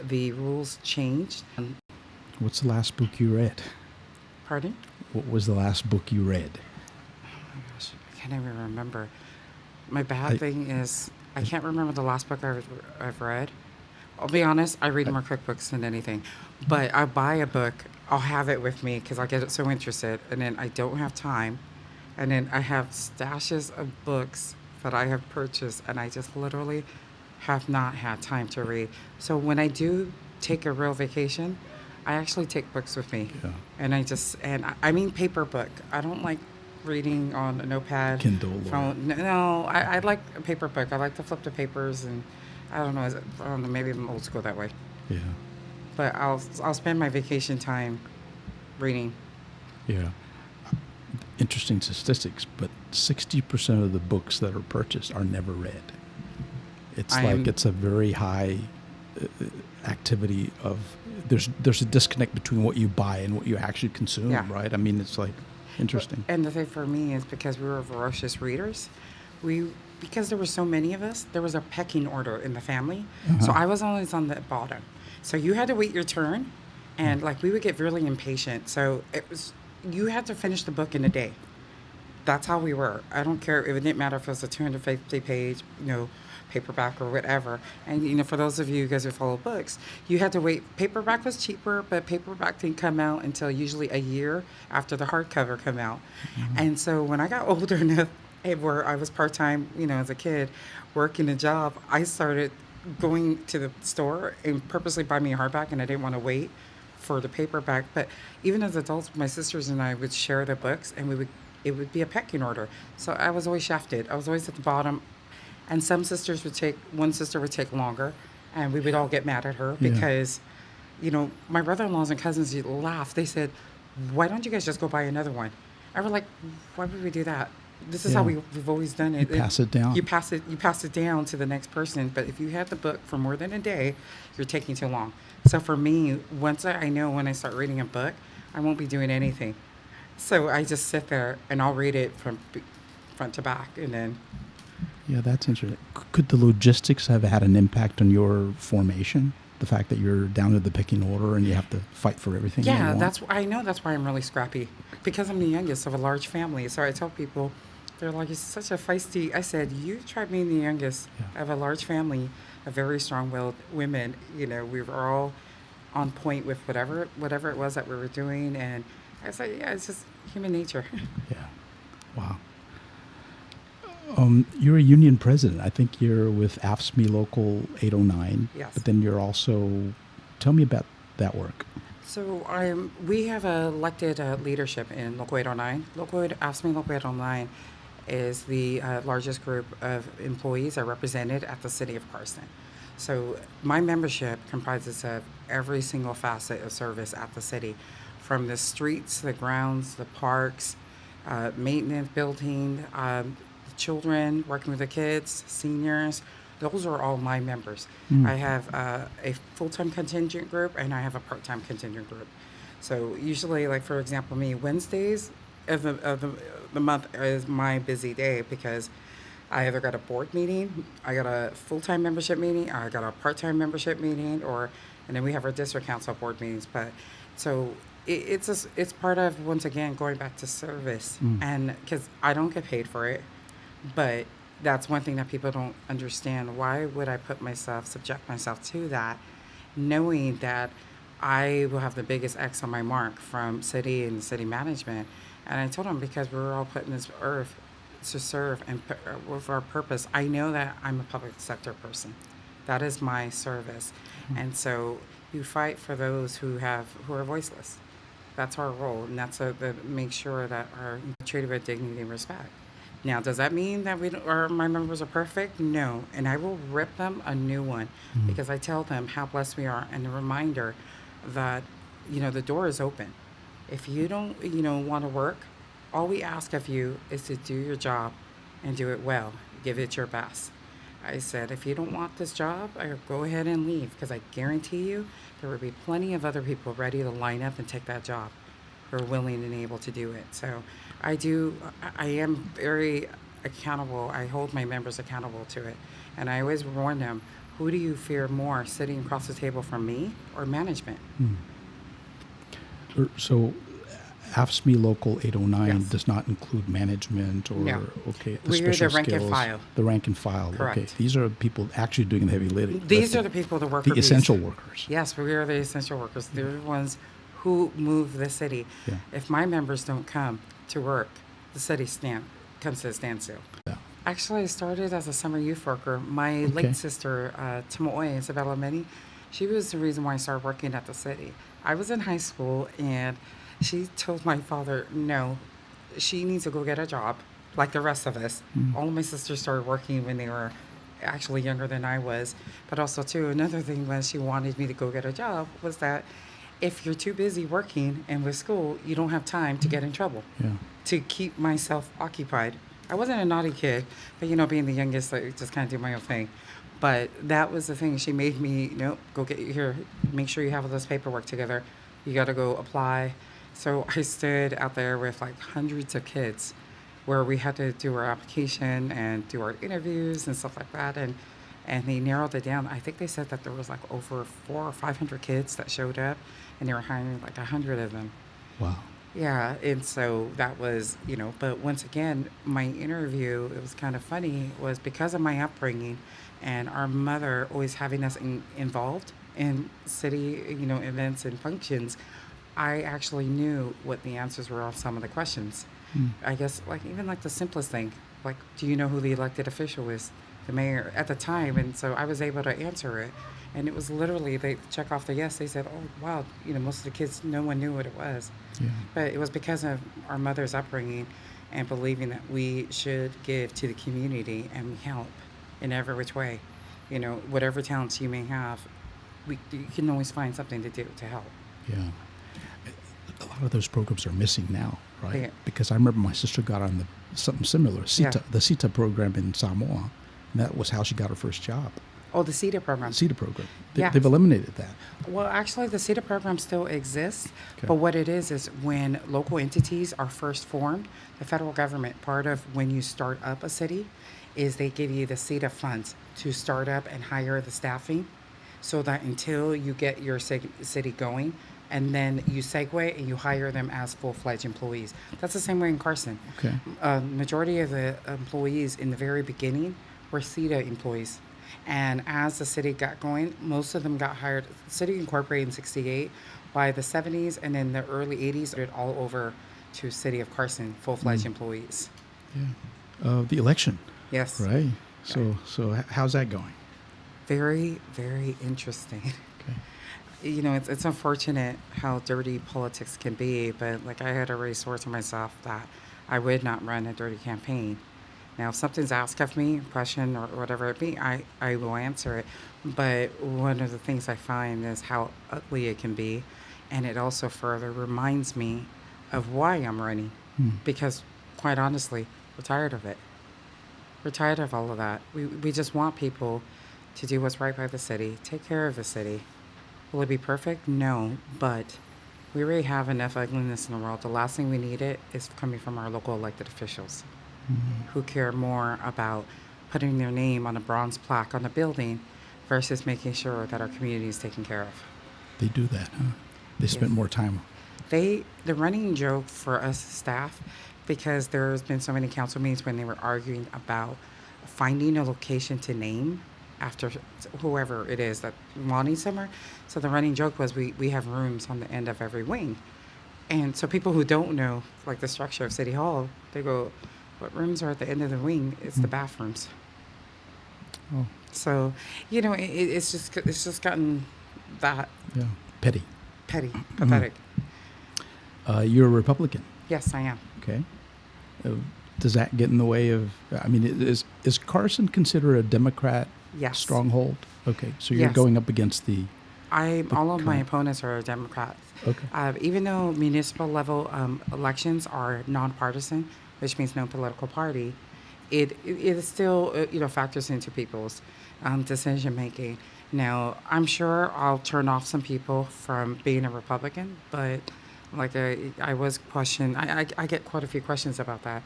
the rules changed. What's the last book you read? Pardon? What was the last book you read? Oh my gosh, I can't even remember. My bad I, thing is I can't remember the last book I've read. I'll be honest, I read I more cookbooks than anything. But I buy a book, I'll have it with me because I get so interested, and then I don't have time. And then I have stashes of books that I have purchased, and I just literally have not had time to read. So when I do take a real vacation, I actually take books with me. yeah, And I mean paper book. I don't like reading on a notepad, Kindle or phone. No, I like a paper book. I like to flip the papers, and I don't know. I don't know. Maybe I'm old school that way. yeah, But I'll spend my vacation time reading. yeah. Interesting statistics, but 60% of the books that are purchased are never read. It's I like am it's a very high activity of there's a disconnect between what you buy and what you actually Yeah. consume, right? I mean, it's like interesting. And the thing for me is because we were voracious readers, we because there were so many of us, there was a pecking order in the family. So Uh-huh. I was always on the bottom. So you had to wait your turn, and like we would get really impatient. So it was you had to finish the book in a day. That's how we were. I don't care. It didn't matter if it was a 250 page, paperback or whatever. And, for those of you guys who follow books, you had to wait. Paperback was cheaper, but paperback didn't come out until usually a year after the hardcover come out. And so when I got older enough, where I was part time, as a kid, working a job, I started going to the store and purposely buy me a hardback, and I didn't want to wait for the paperback. But even as adults, my sisters and I would share the books, and it would be a pecking order. So I was always shafted. I was always at the bottom, and one sister would take longer, and we would all get mad at her Yeah, because, my brother-in-laws and cousins used to laugh. They said, "Why don't you guys just go buy another one?" I was like, "Why would we do that? This is how yeah. we've always done You it. pass it down. You pass it down to the next person. But if you have the book for more than a day, you're taking too long." So for me, once I know when I start reading a book, I won't be doing anything. So I just sit there and I'll read it from front to back, and then Yeah, that's interesting. Could the logistics have had an impact on your formation? The fact that you're down to the picking order and you have to fight for everything that you yeah, want? I know that's why I'm really scrappy because I'm the youngest of a large family. So I tell people, they're like, "You're such a feisty." I said, "You tried being the youngest Yeah. of a large family of very strong-willed women. We were all on point with whatever it was that we were doing." And I said, "Yeah, it's just human nature." Yeah. Wow. You're a union president. I think you're with AFSCME Local 809, Yes. but then you're also, tell me about that work. So we have elected leadership in Local 809. Ask Me Local 809 is the largest group of employees are represented at the city of Carson. So my membership comprises of every single facet of service at the city, from the streets, the grounds, the parks, maintenance, building, children, working with the kids, seniors. Those are all my members. Mm. I have a full-time contingent group and I have a part-time contingent group. So usually, like for example, me Wednesdays of the month is my busy day because I either got a board meeting, I got a full-time membership meeting, or I got a part-time membership meeting, and then we have our district council board meetings. But so it's part of, once again, going back to service, Mm. and because I don't get paid for it, but that's one thing that people don't understand. Why would I subject myself to that, knowing that I will have the biggest X on my mark from city and city management? And I told them, because we were all put in this earth to serve and with our purpose. I know that I'm a public sector person. That is my service. And so you fight for those who are voiceless. That's our role, and that's to make sure that are treated with dignity and respect. Now, does that mean that my members are perfect? No, and I will rip them a new one Mm. because I tell them how blessed we are, and a reminder that the door is open. If you don't want to work, all we ask of you is to do your job and do it well. Give it your best. I said, if you don't want this job, go ahead and leave, because I guarantee you there will be plenty of other people ready to line up and take that job who are willing and able to do it. So I am very accountable. I hold my members accountable to it. And I always warn them, who do you fear more, sitting across the table from me or management? So, AFSCME Local 809 Yes. does not include management or, No. okay, the We're the special rank and skills. file. The rank and file. Okay. Correct. These are people actually doing the heavy lifting. These are the people, the worker The bees. essential workers. Yes, we are the essential workers. They're the ones who move the city. Yeah. If my members don't come to work, the city comes to a standstill. Yeah. Actually, I started as a summer youth worker. My Okay. late sister, Timo'oe Isabella Meni, she was the reason why I started working at the city. I was in high school, and she told my father, no, she needs to go get a job, like the rest of us. All of my sisters started working when they were actually younger than I was. But also, too, another thing was she wanted me to go get a job was that if you're too busy working and with school, you don't have time to get in trouble, Yeah. to keep myself occupied. I wasn't a naughty kid, but being the youngest, I just kind of do my own thing. But that was the thing. She made me, nope, go get here, make sure you have all this paperwork together. You got to go apply. So I stood out there with like hundreds of kids where we had to do our application and do our interviews and stuff like that. And they narrowed it down. I think they said that there was like over 400 or 500 kids that showed up, and they were hiring like 100 of them. Wow. Yeah, and so that was, but once again, my interview, it was kind of funny, was because of my upbringing and our mother always having us involved in city, events and functions. I actually knew what the answers were on some of the questions. I guess, like, even like the simplest thing, like, do you know who the elected official is? The mayor at the time. And so I was able to answer it. And it was literally, they check off the yes. They said, oh, wow, most of the kids, no one knew what it was. Yeah. But it was because of our mother's upbringing and believing that we should give to the community and help in every which way. Whatever talents you may have, you can always find something to do to help. Yeah. A lot of those programs are missing now, right? Yeah. Because I remember my sister got on something similar, CETA, Yeah. the CETA program in Samoa, and that was how she got her first job. Oh, the CETA program. CETA program. Yeah. They've eliminated that. Well, actually, the CETA program still exists, Okay. but what it is when local entities are first formed, the federal government, part of when you start up a city, is they give you the CETA funds to start up and hire the staffing, so that until you get your city going, and then you segue and you hire them as full-fledged employees. That's the same way in Carson. Okay. Majority of the employees in the very beginning were CETA employees. And as the city got going, most of them got hired. The city incorporated in 68. By the 70s and in the early 80s, it all over to City of Carson, full-fledged employees. Yeah. The election, Yes. right? So how's that going? Very, very interesting. Okay. It's unfortunate how dirty politics can be, but like I had already swore to myself that I would not run a dirty campaign. Now, if something's asked of me, question or whatever it be, I will answer it. But one of the things I find is how ugly it can be. And it also further reminds me of why I'm running. Because, quite honestly, we're tired of it. We're tired of all of that. We just want people to do what's right by the city, take care of the city. Will it be perfect? No, but we already have enough ugliness in the world. The last thing we need is coming from our local elected officials who care more about putting their name on a bronze plaque on a building versus making sure that our community is taken care of. They do that, huh? They spend more time. The running joke for us staff, because there's been so many council meetings when they were arguing about finding a location to name after whoever it is that wanting somewhere. So the running joke was we have rooms on the end of every wing. And so people who don't know, like the structure of City Hall, they go, what rooms are at the end of the wing? It's the bathrooms. Oh, So, it's just gotten that yeah. Petty. petty, pathetic. You're a Republican, Yes, I am. okay? Does that get in the way of? I mean, is Carson considered a Democrat Yes. stronghold? Okay, so you're Yes. going up against the. All of my current- opponents are Democrats. Okay. Even though municipal level elections are nonpartisan, which means no political party, it is still factors into people's decision making. Now, I'm sure I'll turn off some people from being a Republican, but like I was questioned. I get quite a few questions about that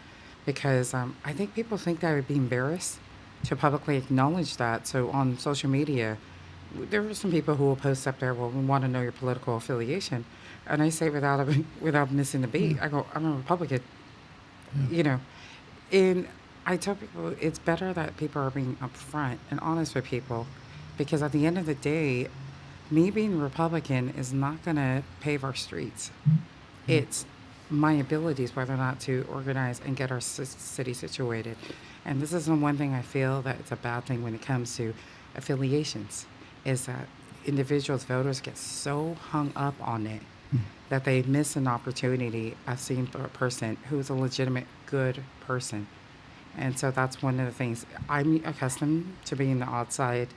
because I think people think that I would be embarrassed to publicly acknowledge that. So on social media, there are some people who will post up there, well, we want to know your political affiliation. And I say without missing the Yeah. beat, I go, I'm a Republican, Yeah. you know. And I tell people it's better that people are being upfront and honest with people because at the end of the day, me being Republican is not going to pave our streets. Yeah. It's my abilities whether or not to organize and get our city situated. And this is the one thing I feel that it's a bad thing when it comes to affiliations is that individuals, voters get so hung up on it Mm. that they miss an opportunity of seeing a person who's a legitimate good person. And so that's one of the things I'm accustomed to being the outside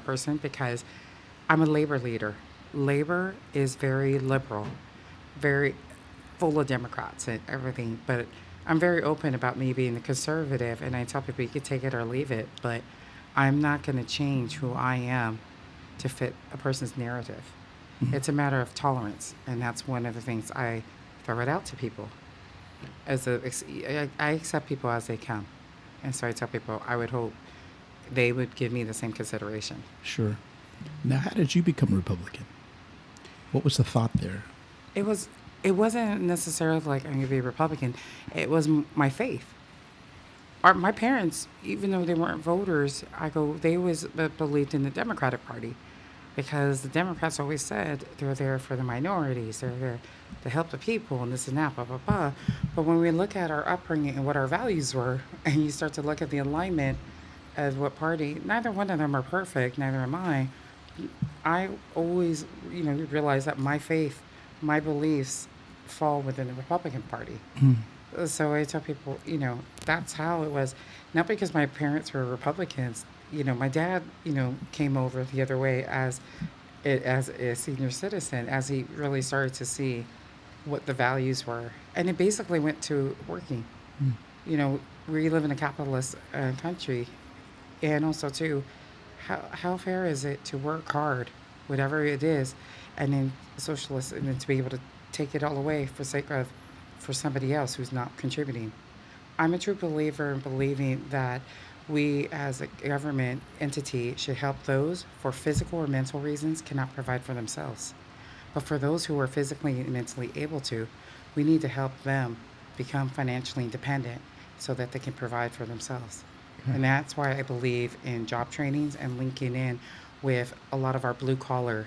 person because I'm a labor leader. Labor is very liberal, very full of Democrats and everything, but I'm very open about me being a conservative, and I tell people you could take it or leave it, but I'm not going to change who I am to fit a person's narrative. Mhm. It's a matter of tolerance, and that's one of the things I throw it out to people. I accept people as they come, and so I tell people I would hope they would give me the same consideration. Sure. Now, how did you become a Republican? What was the thought there? It was. It wasn't necessarily like I'm gonna be a Republican. It was my faith. My parents, even though they weren't voters, I go. They always believed in the Democratic Party, because the Democrats always said they're there for the minorities. They're there to help the people and this and that, blah blah blah. But when we look at our upbringing and what our values were, and you start to look at the alignment of what party, neither one of them are perfect. Neither am I. I always, realize that my faith, my beliefs fall within the Republican Party. Mm. So I tell people, that's how it was. Not because my parents were Republicans. My dad, came over the other way as a senior citizen, as he really started to see what the values were, and it basically went to working. Mm. We live in a capitalist country, and also too, how fair is it to work hard, whatever it is, and then socialist, and then to be able to take it all away for somebody else who's not contributing. I'm a true believer in believing that we as a government entity should help those for physical or mental reasons cannot provide for themselves. But for those who are physically and mentally able to, we need to help them become financially independent so that they can provide for themselves. Okay. And that's why I believe in job trainings and linking in with a lot of our blue collar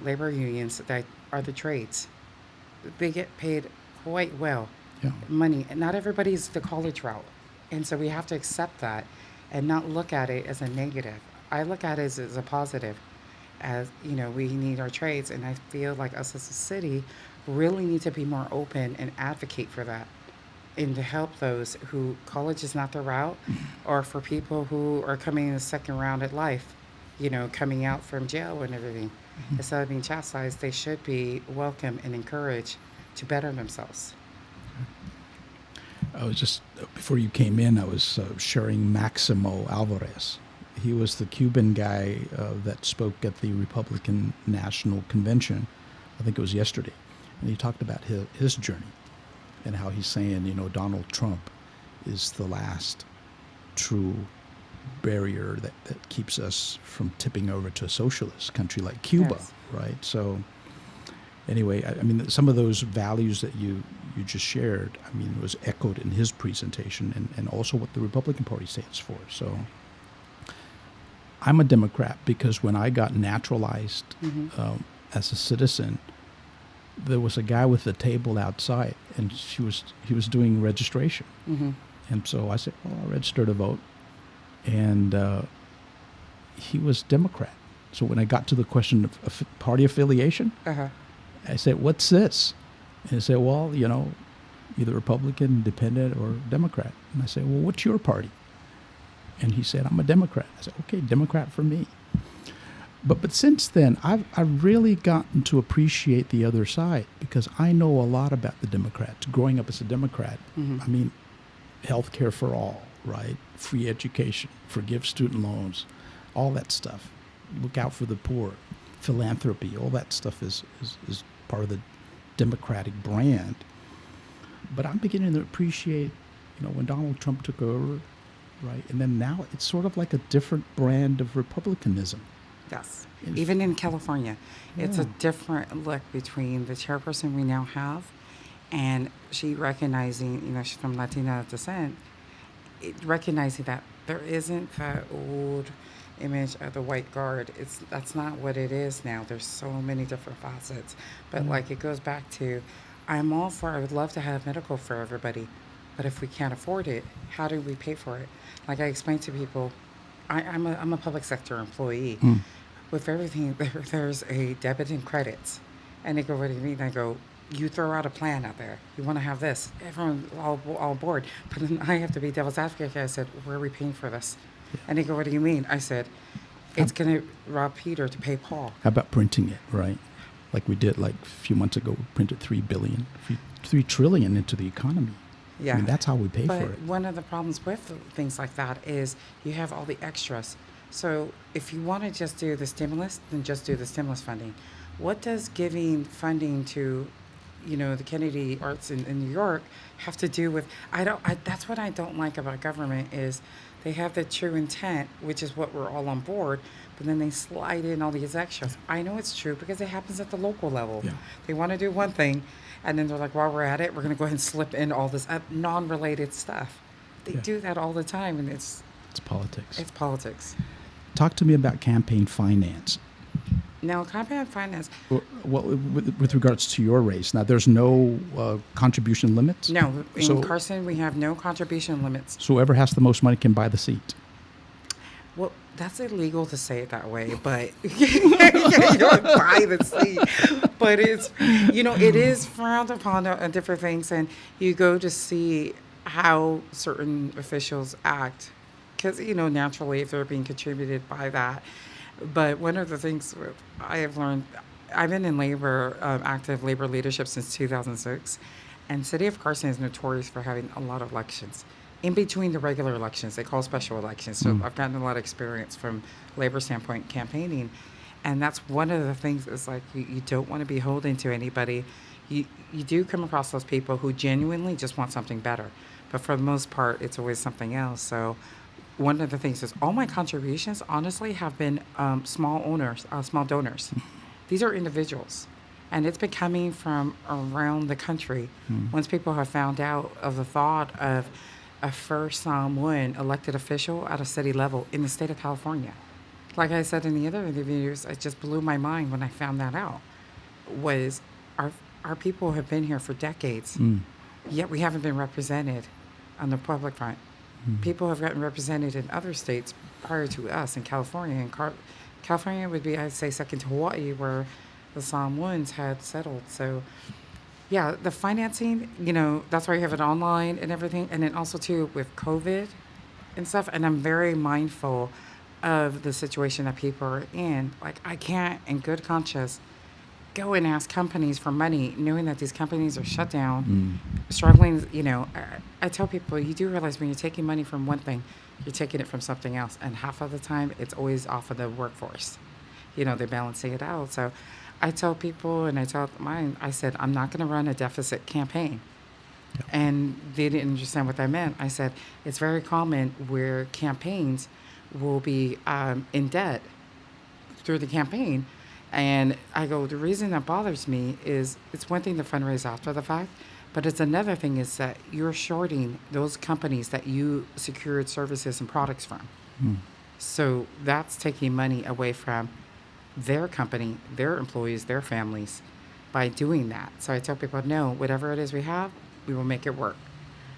labor unions that are the trades. They get paid quite well Yeah. money, and not everybody's the college route. And so we have to accept that and not look at it as a negative. I look at it as a positive, as we need our trades, and I feel like us as a city really need to be more open and advocate for that and to help those who college is not their route, or for people who are coming in the second round at life, coming out from jail and everything. Instead of being chastised, they should be welcome and encouraged to better themselves. I was just, before you came in, I was sharing Maximo Alvarez. He was the Cuban guy that spoke at the Republican National Convention. I think it was yesterday. And he talked about his journey and how he's saying, Donald Trump is the last true barrier that keeps us from tipping over to a socialist country like Cuba, Yes. right? So anyway, I mean, some of those values that you just shared, I mean, was echoed in his presentation and also what the Republican Party stands for. So I'm a Democrat because when I got naturalized as a citizen, there was a guy with a table outside, and he was doing registration. Mm-hmm. And so I said, well, I'll register to vote. And he was Democrat. So when I got to the question of party affiliation, Uh-huh. I said, what's this? And he said, well, either Republican, Independent, or Democrat. And I said, well, what's your party? And he said, I'm a Democrat. I said, okay, Democrat for me. But since then, I've really gotten to appreciate the other side because I know a lot about the Democrats. Growing up as a Democrat, Mhm. I mean, health care for all, right? Free education, forgive student loans, all that stuff. Look out for the poor, philanthropy, all that stuff is part of the Democratic brand. But I'm beginning to appreciate, when Donald Trump took over, right? And then now it's sort of like a different brand of republicanism. Yes. In- Even in California, it's a Yeah. different look between the chairperson we now have and she recognizing, she's from Latina descent, recognizing that there isn't that old image of the white guard. That's not what it is now. There's so many different facets. But Yeah. like it goes back to I'm all for I would love to have medical for everybody. But if we can't afford it, how do we pay for it? Like I explain to people, I'm a public sector employee. Mm. With everything, there's a debit and credits. And they go, what do you mean? I go, you throw out a plan out there. You want to have this. Everyone all board. But then I have to be devil's advocate. I said, where are we paying for this? And they go, what do you mean? I said, it's going to rob Peter to pay Paul. How about printing it, right? Like we did like a few months ago, we printed 3 billion, 3 trillion into the economy. Yeah. I mean, that's how we pay But for it. one of the problems with things like that is you have all the extras. So if you want to just do the stimulus, then just do the stimulus funding. What does giving funding to, the Kennedy Arts in New York have to do with? That's what I don't like about government is they have the true intent, which is what we're all on board, but then they slide in all these extras. I know it's true because it happens at the local level. Yeah. They want to do one thing, and then they're like, while we're at it, we're going to go ahead and slip in all this non-related stuff. They Yeah. do that all the time, and It's politics. it's politics. Talk to me about campaign finance. Now, campaign finance, Well, with regards to your race, now there's no contribution limits? no, in So- Carson, we have no contribution limits. So whoever has the most money can buy the seat. Well, that's illegal to say it that way, but you don't buy the seat. But it's, it is frowned upon on different things, and you go to see how certain officials act, because naturally, if they're being contributed by that. But one of the things I have learned, I've been in active labor leadership since 2006, and City of Carson is notorious for having a lot of elections. In between the regular elections, they call special elections. So I've gotten a lot of experience from labor standpoint campaigning, and that's one of the things is like you don't want to be beholden to anybody. You do come across those people who genuinely just want something better, but for the most part, it's always something else. So one of the things is all my contributions honestly have been small donors. These are individuals. And it's been coming from around the country. Once people have found out of the thought of a first Samoan elected official at a city level in the state of California. Like I said in the other interviews, it just blew my mind when I found that out, was our people have been here for decades, yet we haven't been represented on the public front. People have gotten represented in other states prior to us in California. And California would be, I'd say, second to Hawaii, where the Samoans had settled. So, yeah, the financing, that's why you have it online and everything. And then also, too, with COVID and stuff. And I'm very mindful of the situation that people are in. Like, I can't, in good conscience, go and ask companies for money, knowing that these companies are shut down, struggling. I tell people, you do realize when you're taking money from one thing, you're taking it from something else, and half of the time it's always off of the workforce. They're balancing it out. So I tell people, and I tell mine, I said, I'm not going to run a deficit campaign. Yep. And they didn't understand what that meant. I said, it's very common where campaigns will be in debt through the campaign. And I go, the reason that bothers me is it's one thing to fundraise after the fact, but it's another thing is that you're shorting those companies that you secured services and products from. So that's taking money away from their company, their employees, their families by doing that. So I tell people, no, whatever it is we have, we will make it work.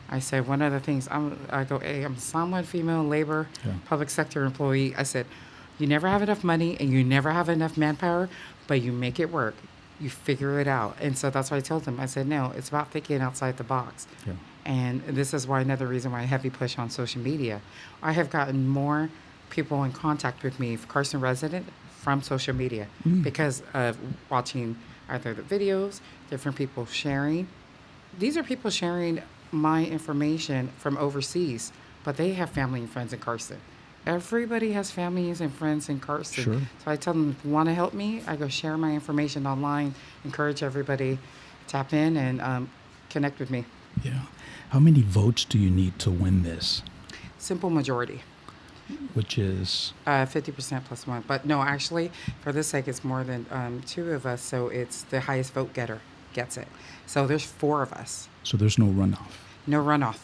I said, one of the things, I go, hey, I'm someone female labor, public sector employee. I said, you never have enough money and you never have enough manpower, but you make it work. You figure it out. And so that's why I told them. I said, no, it's about thinking outside the box. Yeah. And this is why another reason why I heavy push on social media. I have gotten more people in contact with me, Carson resident, from social media because of watching either the videos, different people sharing. These are people sharing my information from overseas, but they have family and friends in Carson. Everybody has families and friends in Carson. Sure. So I tell them, if you want to help me, I go share my information online, encourage everybody, tap in and connect with me. Yeah. How many votes do you need to win this? simple majority. Which is 50% plus one. But no, actually, for this sake, it's more than two of us. So it's the highest vote getter gets it. So there's four of us. so there's no runoff. No runoff.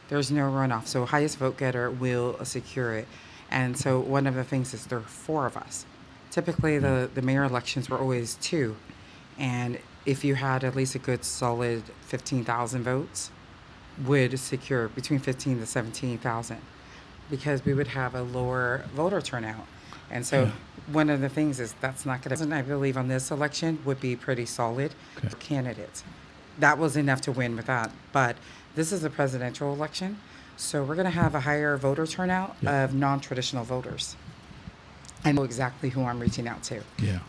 There's no runoff. So highest vote getter will secure it. And so one of the things is there are four of us. Typically, the mayor elections were always two. And if you had at least a good solid 15,000 votes, would secure between 15 to 17,000 because we would have a lower voter turnout. And so one of the things is that's not going to, I believe on this election would be pretty solid candidates. That was enough to win with that. But this is a presidential election. So we're going to have a higher voter turnout of non-traditional voters. I know exactly who I'm reaching out to. Yeah.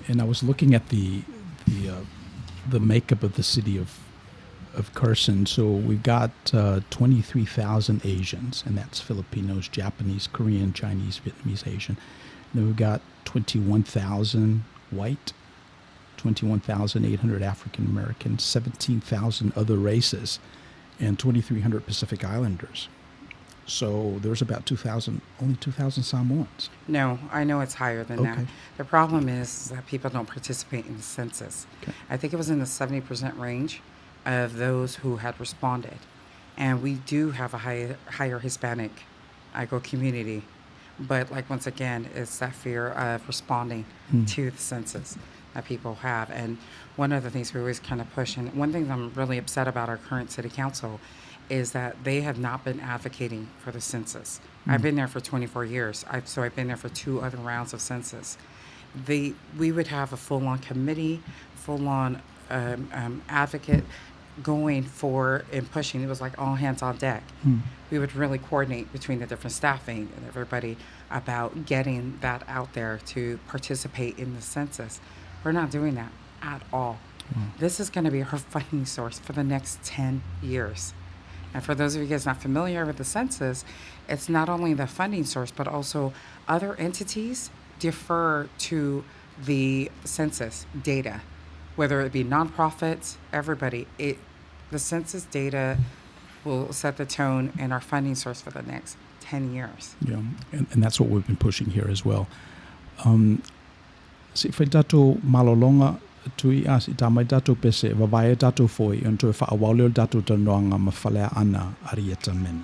And I was looking at the makeup of the city of Carson. So we've got 23,000 Asians, and that's Filipinos, Japanese, Korean, Chinese, Vietnamese, Asian. And then we've got 21,000 white, 21,800 African Americans, 17,000 other races, and 2,300 Pacific Islanders. So there's about only 2,000 Samoans. No, I know it's higher than that. Okay. The problem is that people don't participate in the census. Okay. I think it was in the 70% range of those who had responded. And we do have a higher Hispanic community. But like once again, it's that fear of responding to the census that people have. And one of the things we always kind of push, and one thing I'm really upset about our current city council is that they have not been advocating for the census. I've been there for 24 years. So I've been there for 2 other rounds of census. We would have a full-on committee, full-on advocate going for and pushing. It was like all hands on deck. We would really coordinate between the different staffing and everybody about getting that out there to participate in the census. We're not doing that at all. This is going to be our funding source for the next 10 years. And for those of you guys not familiar with the census, it's not only the funding source, but also other entities defer to the census data, whether it be nonprofits, everybody. The census data will set the tone and our funding source for the next 10 years. Yeah, and that's what we've been pushing here as well. Si whai dato malolonga tui as I tamai dato pese wawai dato foi unto fa awalio dato tanoanga mawhalea ana arieta Meni.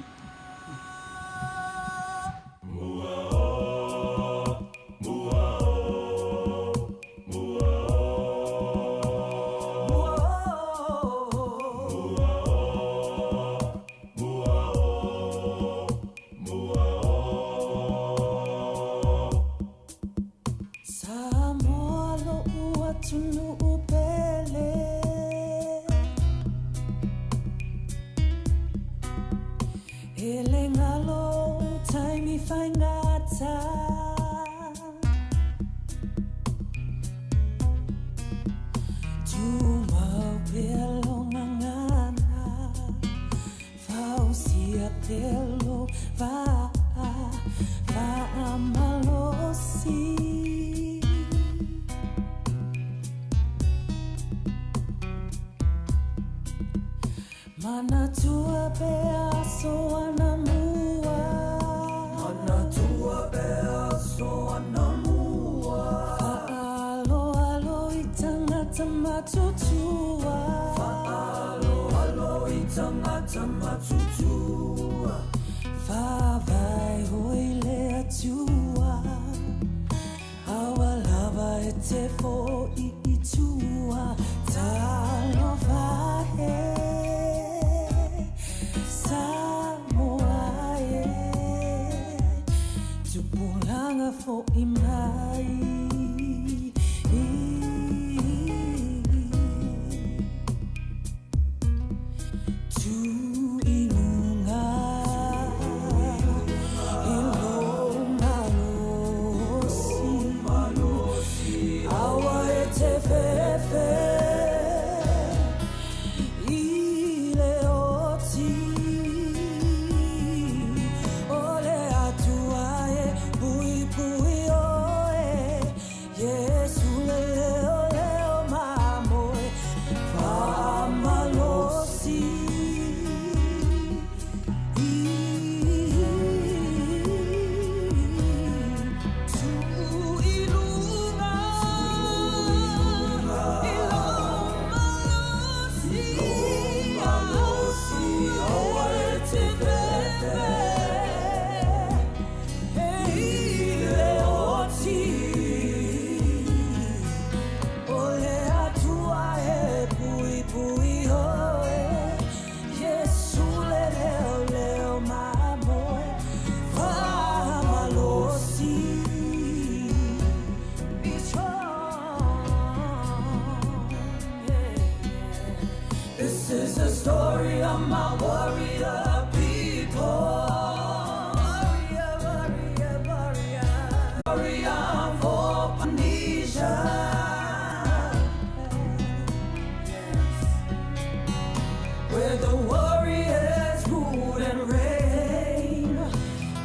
Where the warriors rule and reign,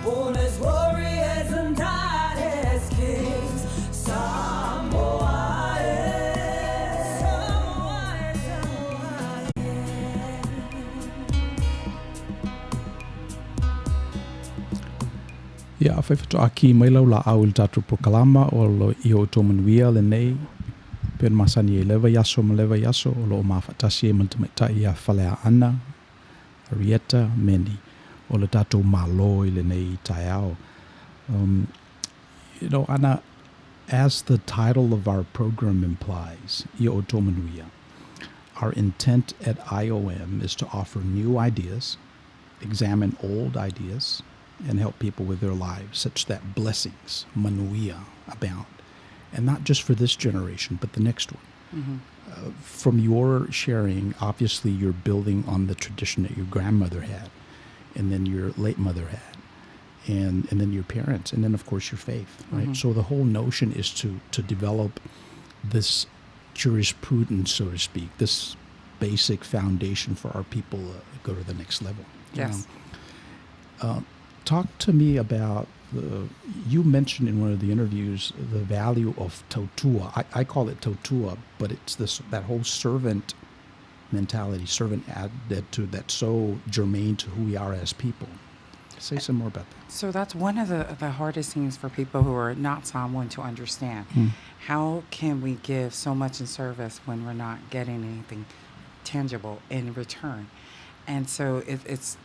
born as warriors and died as kings. Samoa, Samoa, Samoa. Ia, whaiwhatu aki mai lau la au il tātou prokalama o lo i Outou Manuia le nei. Pēr masani e lewa yaso ma lewa yaso o lo mawhatasi e mantamaitai a whalea ana, Arieta, Meni, o le tātou malo i le nei i tai ao. You know, Anna, as the title of our program implies, i Outou Manuia, our intent at IOM is to offer new ideas, examine old ideas, and help people with their lives such that blessings, manuia, abound. And not just for this generation, but the next one. Mm-hmm. From your sharing, obviously you're building on the tradition that your grandmother had, and then your late mother had, and then your parents, and then of course your faith, right? Mm-hmm. So the whole notion is to develop this jurisprudence, so to speak, this basic foundation for our people to go to the next level. Yes. Talk to me about you mentioned in one of the interviews the value of tautua. I call it tautua, but it's that whole servant mentality, servant attitude that's so germane to who we are as people. Say some more about that. So that's one of the hardest things for people who are not Samoan to understand. How can we give so much in service when we're not getting anything tangible in return? And so it's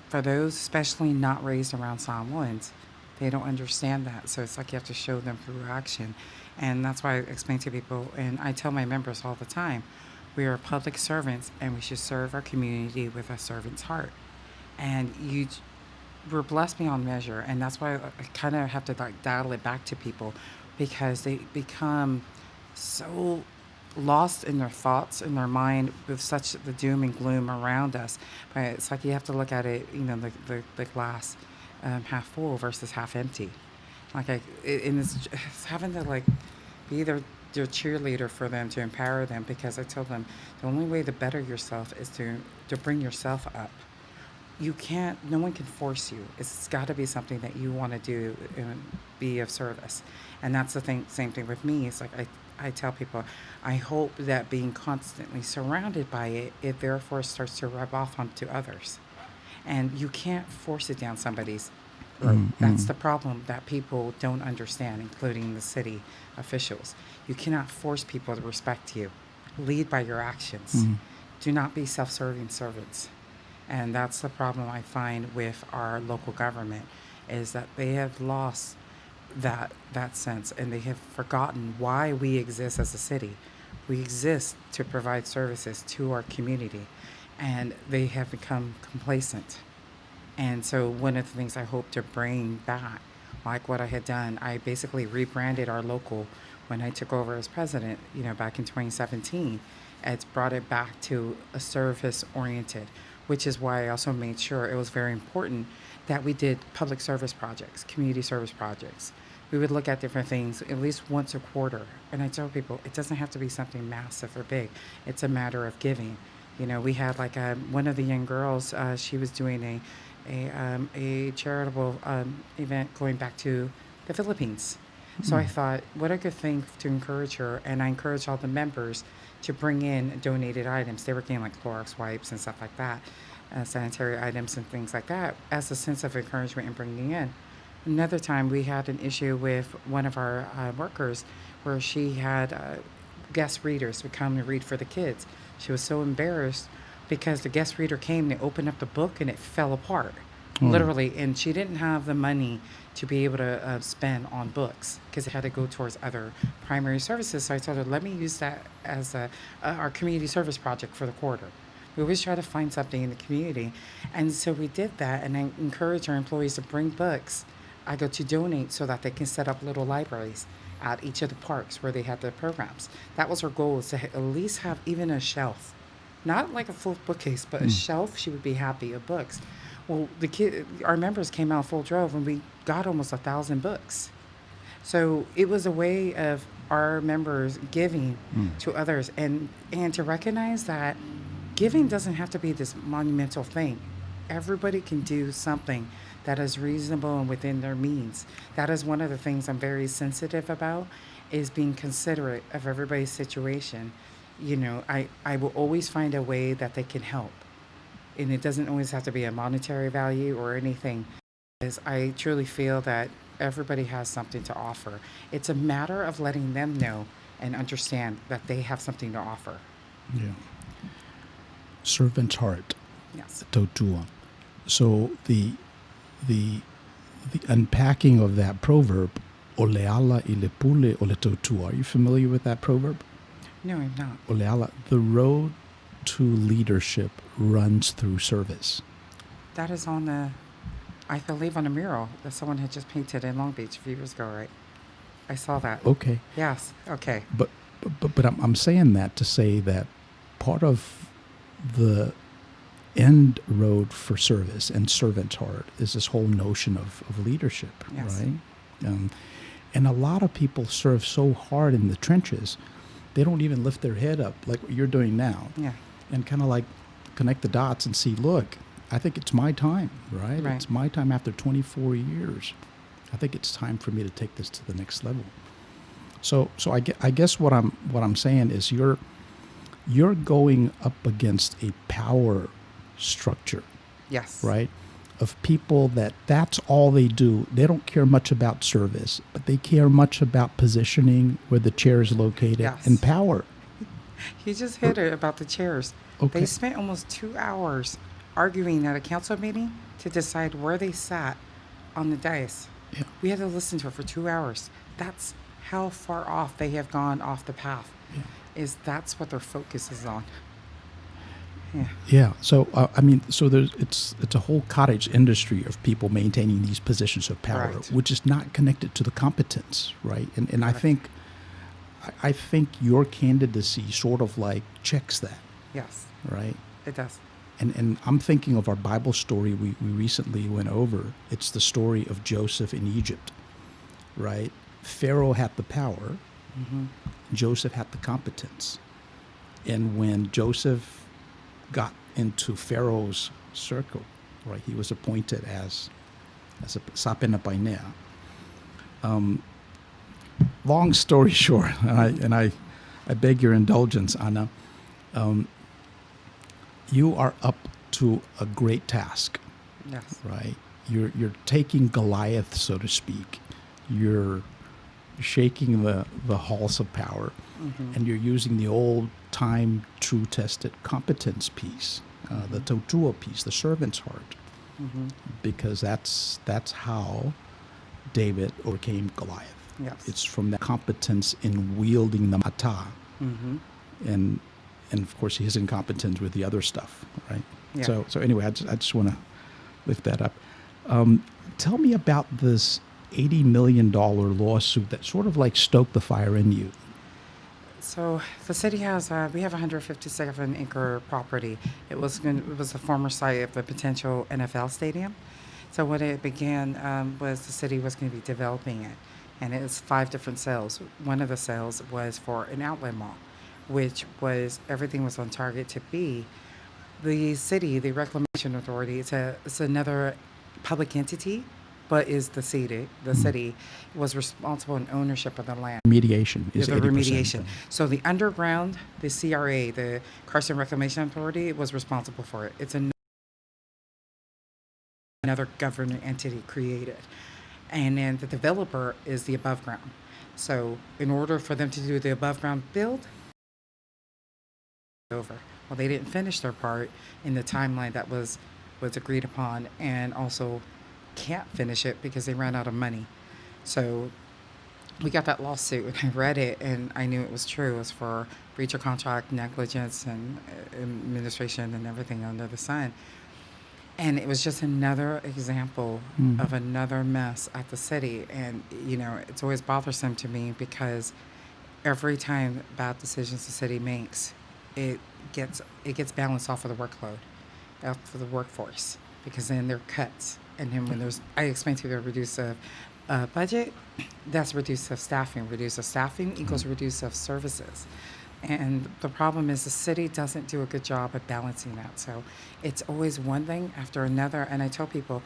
for those, especially not raised around Samoans, they don't understand that. So it's like you have to show them through action. And that's why I explain to people, and I tell my members all the time, we are public servants and we should serve our community with a servant's heart. And we're blessed beyond measure. And that's why I kind of have to like dial it back to people, because they become so lost in their thoughts, in their mind, with such the doom and gloom around us. But it's like you have to look at it, the glass half full versus half empty. Like and it's having to like be their cheerleader for them, to empower them, because I tell them the only way to better yourself is to bring yourself up. You can't, no one can force you. It's got to be something that you want to do and be of service. And that's the same thing with me. It's like I tell people, I hope that being constantly surrounded by it therefore starts to rub off onto others. And you can't force it down somebody's throat. That's the problem that people don't understand, including the city officials. You cannot force people to respect you. Lead by your actions. Do not be self-serving servants. And that's the problem I find with our local government, is that they have lost that sense, and they have forgotten why we exist as a city. We exist to provide services to our community, and they have become complacent. And so one of the things I hope to bring back, like what I had done, I basically rebranded our local when I took over as president, back in 2017. It's brought it back to a service-oriented, which is why I also made sure it was very important that we did public service projects, community service projects. We would look at different things at least once a quarter. And I tell people, it doesn't have to be something massive or big. It's a matter of giving. We had like one of the young girls, she was doing a charitable event going back to the Philippines. So I thought, what a good thing to encourage her. And I encouraged all the members to bring in donated items. They were getting like Clorox wipes and stuff like that, sanitary items and things like that, as a sense of encouragement and bringing in. Another time we had an issue with one of our workers where she had guest readers would come and read for the kids. She was so embarrassed because the guest reader came, they opened up the book and it fell apart, literally. And she didn't have the money to be able to spend on books because it had to go towards other primary services. So I told her, let me use that as our community service project for the quarter. We always try to find something in the community. And so we did that, and I encourage our employees to bring books. I go to donate so that they can set up little libraries at each of the parks where they had their programs. That was our goal, is to at least have even a shelf not like a full bookcase, but a shelf. She would be happy of books. Well, our members came out full drove, and we got almost 1,000 books. So it was a way of our members giving to others, and to recognize that giving doesn't have to be this monumental thing. Everybody can do something that is reasonable and within their means. That is one of the things I'm very sensitive about, is being considerate of everybody's situation. I will always find a way that they can help. And it doesn't always have to be a monetary value or anything. Is I truly feel that everybody has something to offer. It's a matter of letting them know and understand that they have something to offer. Yeah. Servant's heart. Yes. Tautua. So the unpacking of that proverb, oleala i le pule o le tautua. Are you familiar with that proverb? No, I'm not. Oleala, the road to leadership runs through service. That is on I believe on a mural that someone had just painted in Long Beach a few years ago, right? I saw that. Okay. Yes. Okay. But I'm saying that to say that part of the end road for service and servant's heart is this whole notion of leadership, Yes. right? And a lot of people serve so hard in the trenches, they don't even lift their head up like what you're doing now. Yeah. And kind of like connect the dots and see, look, I think it's my time, right? Right. It's my time after 24 years. I think it's time for me to take this to the next level. So I guess what I'm saying is you're going up against a power structure, Yes. right? Of people that's all they do. They don't care much about service, but they care much about positioning, where the chair is located, Yes. and power. You just hit it about the chairs. Okay. They spent almost 2 hours arguing at a council meeting to decide where they sat on the dais. Yeah. We had to listen to it for 2 hours. That's how far off they have gone off the path. Yeah. That's what their focus is on. Yeah. Yeah. So so it's a whole cottage industry of people maintaining these positions of power, Right. which is not connected to the competence, right? And I Correct. think your candidacy sort of like checks that, Yes, right? it does. And I'm thinking of our Bible story we recently went over. It's the story of Joseph in Egypt, right? Pharaoh had the power. Mm-hmm. Joseph had the competence. And when Joseph got into Pharaoh's circle, right, he was appointed as a sapena painea. Long story short, and I beg your indulgence, Anna. You are up to a great task, Yes. right? You're taking Goliath, so to speak. You're shaking the halls of power, Mm-hmm. and you're using the old time, true tested competence piece, the tautua piece, the servant's heart, Mm-hmm. because that's how David overcame Goliath. Yes. It's from that competence in wielding the mata, Mm-hmm. and of course his incompetence with the other stuff, right? Yeah. So anyway, I just want to lift that up. Tell me about this $80 million lawsuit that sort of like stoked the fire in you. So the city has we have 157 acre property. It was the former site of a potential NFL stadium. So what it began was the city was going to be developing it, and it's 5 different sales. One of the sales was for an outlet mall, which was everything was on target to be. The city, the Reclamation Authority, it's another public entity, but is the city. The city was responsible in ownership of the land. Remediation is The 80%. remediation. So the underground, the CRA, the Carson Reclamation Authority, was responsible for it. It's another government entity created. And then the developer is the above ground. So in order for them to do the above ground build, over. Well, they didn't finish their part in the timeline that was agreed upon, and also can't finish it because they ran out of money. So we got that lawsuit, and I read it, and I knew it was true. It was for breach of contract, negligence, and administration, and everything under the sun. And it was just another example of another mess at the city. And, it's always bothersome to me because every time bad decisions the city makes, it gets balanced off of the workload, off of the workforce, because then there are cuts. And then when there's, I explained to you the reduce of budget, that's reduce of staffing. Reduce of staffing equals reduce of services. And the problem is the city doesn't do a good job at balancing that. So it's always one thing after another. And I tell people,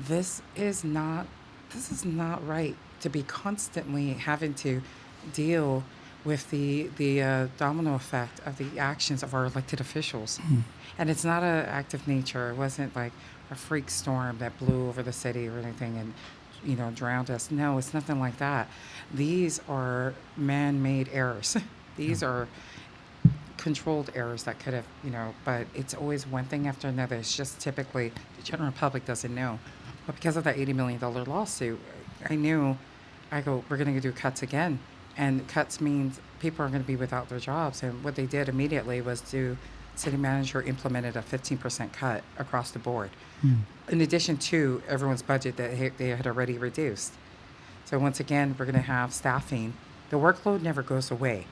this is not right to be constantly having to deal with the domino effect of the actions of our elected officials. And it's not an act of nature. It wasn't like a freak storm that blew over the city or anything and drowned us. No, it's nothing like that. These are man-made errors. These are controlled errors that could have, but it's always one thing after another. It's just typically the general public doesn't know. But because of that $80 million lawsuit, I knew, we're going to do cuts again. And cuts means people are going to be without their jobs. And what they did immediately was city manager implemented a 15% cut across the board, in addition to everyone's budget that they had already reduced. So once again, we're going to have staffing. The workload never goes away,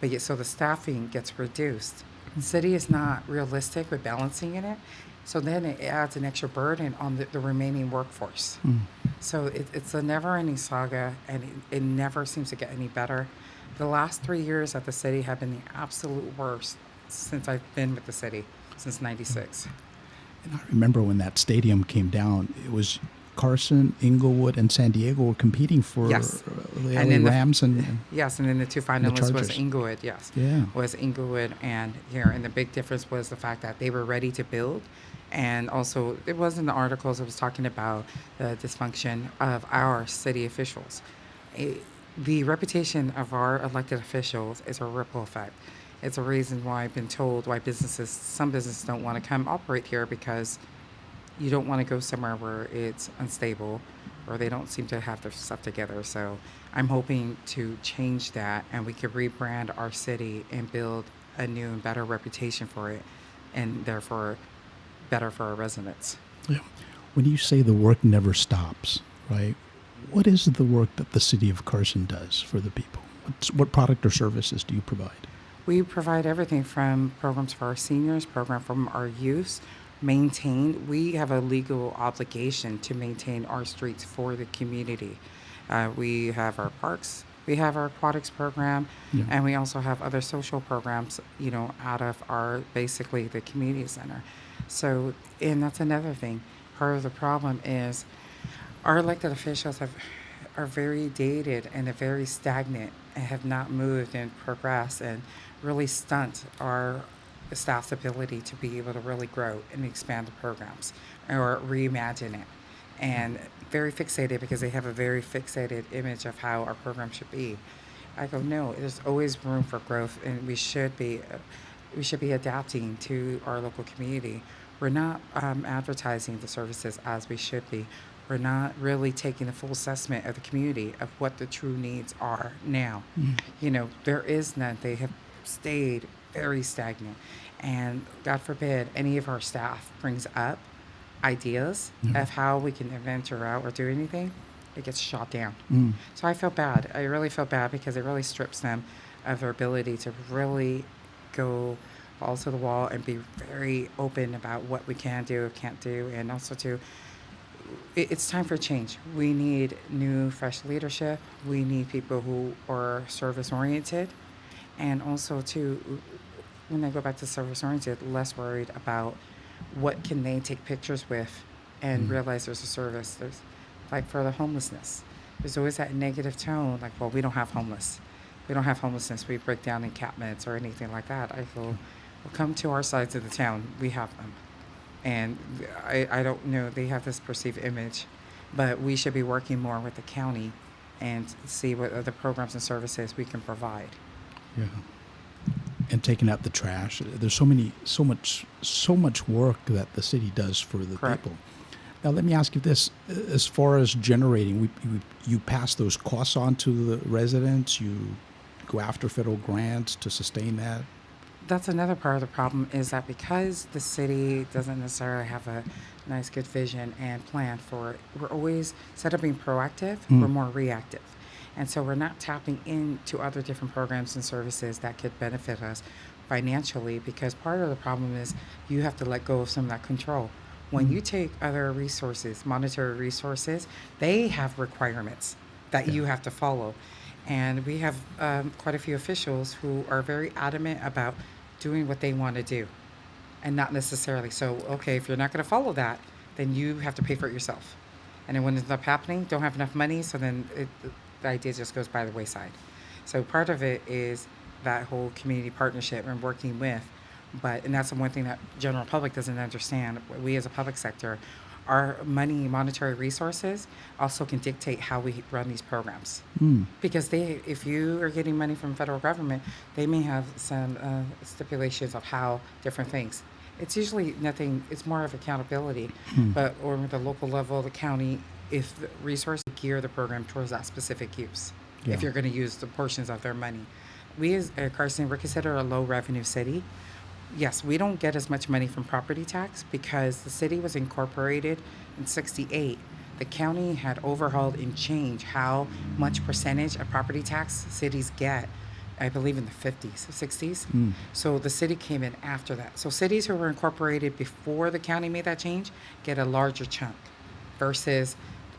but yet, so the staffing gets reduced. The city is not realistic with balancing in it, so then it adds an extra burden on the remaining workforce. So it's a never-ending saga, and it never seems to get any better. The last 3 years at the city have been the absolute worst since I've been with the city, since '96. And I remember when that stadium came down, it was Carson, Inglewood, and San Diego were competing for Yes. the And LA then Rams Yes, and then the two finalists was Chargers. Inglewood, yes. Yeah. Was Inglewood and here. And the big difference was the fact that they were ready to build. And also, it was in the articles, it was talking about the dysfunction of our city officials. The reputation of our elected officials is a ripple effect. It's a reason why I've been told why some businesses don't want to come operate here, because you don't want to go somewhere where it's unstable or they don't seem to have their stuff together. So I'm hoping to change that, and we could rebrand our city and build a new and better reputation for it, and therefore better for our residents. Yeah. When you say the work never stops, right? What is the work that the city of Carson does for the people? What product or services do you provide? We provide everything from programs for our seniors, program from our youth, we have a legal obligation to maintain our streets for the community. We have our parks, we have our aquatics program, and we also have other social programs, out of basically the community center. So, and that's another thing. Part of the problem is our elected officials are very dated and they're very stagnant and have not moved and progressed, and really stunt our staff's ability to be able to really grow and expand the programs or reimagine it. And very fixated, because they have a very fixated image of how our program should be. I go, no, there's always room for growth, and we should be adapting to our local community. We're not advertising the services as we should be. We're not really taking a full assessment of the community of what the true needs are now. There is none. They have stayed very stagnant. And God forbid any of our staff brings up ideas of how we can venture out or do anything, it gets shot down. So I feel bad. I really feel bad, because it really strips them of their ability to really go balls to the wall and be very open about what we can do, can't do, and also it's time for change. We need new, fresh leadership. We need people who are service-oriented, and also when I go back to service-oriented, less worried about what can they take pictures with and realize there's a service. There's, like, for the homelessness, there's always that negative tone, like, well, we don't have homeless. We don't have homelessness. We break down encampments or anything like that. I go, well, come to our sides of the town. We have them. And I don't know, they have this perceived image, but we should be working more with the county and see what other programs and services we can provide. Yeah. And taking out the trash. There's so much work that the city does for the Correct. people. Now, let me ask you this: as far as generating, you pass those costs on to the residents. You go after federal grants to sustain that. That's another part of the problem, is that because the city doesn't necessarily have a nice, good vision and plan for it, we're always, instead of being proactive, we're more reactive. And so we're not tapping into other different programs and services that could benefit us. financially, because part of the problem is you have to let go of some of that control. When you take other resources, monetary resources, they have requirements that you have to follow. And we have quite a few officials who are very adamant about doing what they want to do and not necessarily. So, okay, if you're not going to follow that, then you have to pay for it yourself. And then when it ends up happening, don't have enough money, so then the idea just goes by the wayside. So part of it is that whole community partnership and working with, and that's the one thing that general public doesn't understand. We as a public sector, our money, monetary resources, also can dictate how we run these programs. Because if you are getting money from federal government, they may have some stipulations of how different things. It's usually nothing. It's more of accountability, but or the local level, the county, if the resources gear the program towards that specific use. Yeah. If you're going to use the portions of their money, we as Carson, we're considered a low revenue city. Yes, we don't get as much money from property tax because the city was incorporated in '68. The county had overhauled and changed how much percentage of property tax cities get, I believe in the 50s, 60s. So the city came in after that. So cities who were incorporated before the county made that change get a larger chunk versus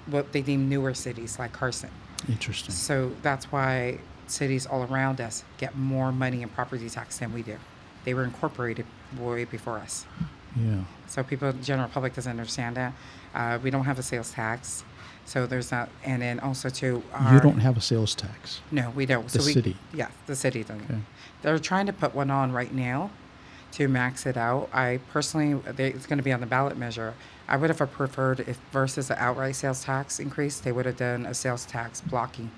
what they deem newer cities like Carson. Interesting. So that's why cities all around us get more money in property tax than we do. They were incorporated way before us. Yeah. So people, general public doesn't understand that. We don't have a sales tax. So there's not, and then also too. You don't have a sales tax. No, we don't. The city. Yeah, the city doesn't. Okay. They're trying to put one on right now to max it out. I personally, it's going to be on the ballot measure. I would have preferred if versus an outright sales tax increase, they would have done a sales tax blocking,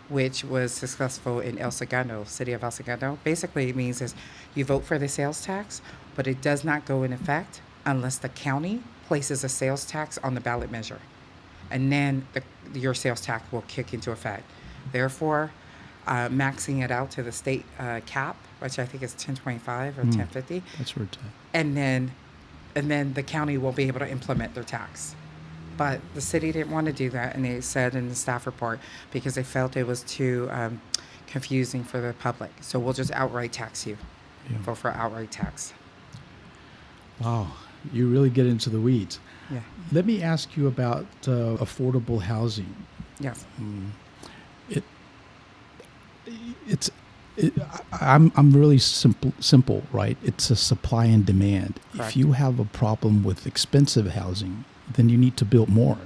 which was successful in El Segundo, city of El Segundo. Basically, it means is you vote for the sales tax, but it does not go in effect unless the county places a sales tax on the ballot measure. And then your sales tax will kick into effect. Therefore, maxing it out to the state cap, which I think is 1025 or 1050. That's where it's at. And then the county will be able to implement their tax. But the city didn't want to do that, and they said in the staff report because they felt it was too confusing for the public. So we'll just outright tax you. Yeah. Vote for outright tax. Wow. You really get into the weeds. Yeah. Let me ask you about affordable housing. Yes. I'm really simple, right? It's a supply and demand. Correct. If you have a problem with expensive housing, then you need to build more,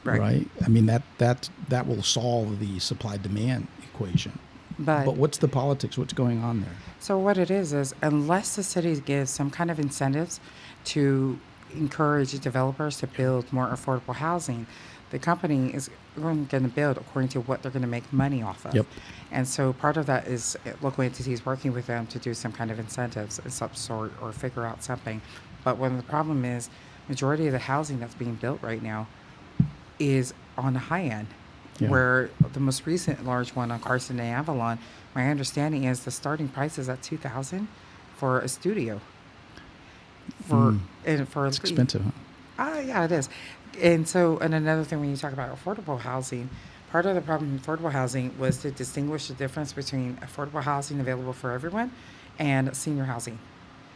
right? I mean that will solve the supply demand equation. But what's the politics? What's going on there? So what it is unless the city gives some kind of incentives to encourage developers to build more affordable housing, the company is going to build according to what they're going to make money off of. Yep. And so part of that is local entities working with them to do some kind of incentives of some sort or figure out something. But one of the problem is majority of the housing that's being built right now is on the high end. Yeah. Where the most recent large one on Carson and Avalon, my understanding is the starting price is at $2,000 for a studio. It's expensive, huh? Yeah, it is. And so, and another thing when you talk about affordable housing, part of the problem with affordable housing was to distinguish the difference between affordable housing available for everyone and senior housing.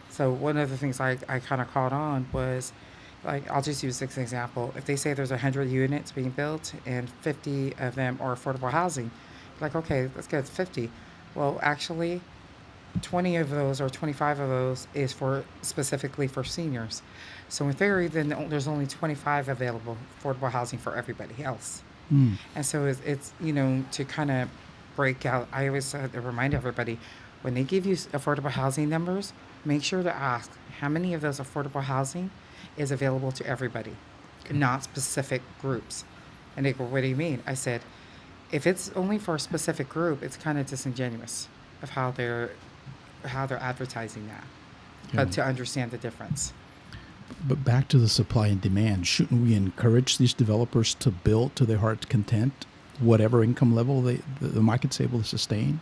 So one of the things I kind of caught on was, like, I'll just use this example. If they say there's 100 units being built and 50 of them are affordable housing, like, okay, let's get 50. Well, actually, 20 of those or 25 of those is for specifically for seniors. So in theory, then there's only 25 available affordable housing for everybody else. And so it's to kind of break out. I always remind everybody, when they give you affordable housing numbers, make sure to ask how many of those affordable housing is available to everybody, not specific groups. And they go, what do you mean? I said, if it's only for a specific group, it's kind of disingenuous of how they're advertising that. Yeah. But to understand the difference. But back to the supply and demand, shouldn't we encourage these developers to build to their heart's content, whatever income level the market's able to sustain?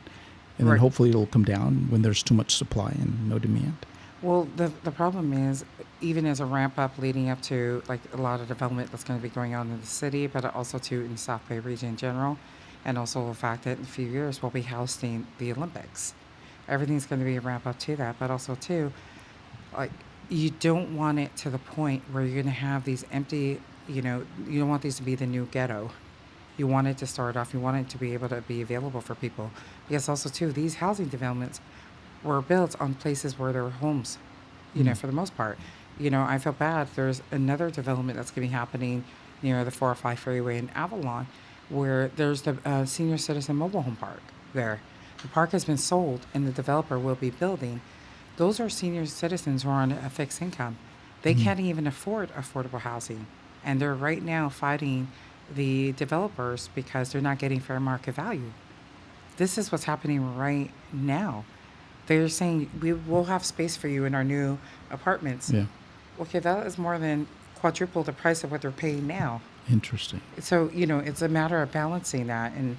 And then Right. hopefully it'll come down when there's too much supply and no demand. Well, the problem is, even as a ramp up leading up to like a lot of development that's going to be going on in the city, but also too in the South Bay region in general, and also the fact that in a few years we'll be hosting the Olympics. everything's going to be a wrap up to that. But also, too, like, you don't want it to the point where you're going to have these empty, you don't want these to be the new ghetto. You want it to start off, you want it to be able to be available for people. Because also, too, these housing developments were built on places where there were homes, for the most part. I feel bad. There's another development that's going to be happening near the 405 freeway in Avalon, where there's the senior citizen mobile home park there. The park has been sold, and the developer will be building. Those are senior citizens who are on a fixed income. They can't even afford affordable housing, and they're right now fighting the developers because they're not getting fair market value. This is what's happening right now. They're saying we will have space for you in our new apartments. Yeah. Okay, that is more than quadruple the price of what they're paying now. Interesting. So, it's a matter of balancing that. And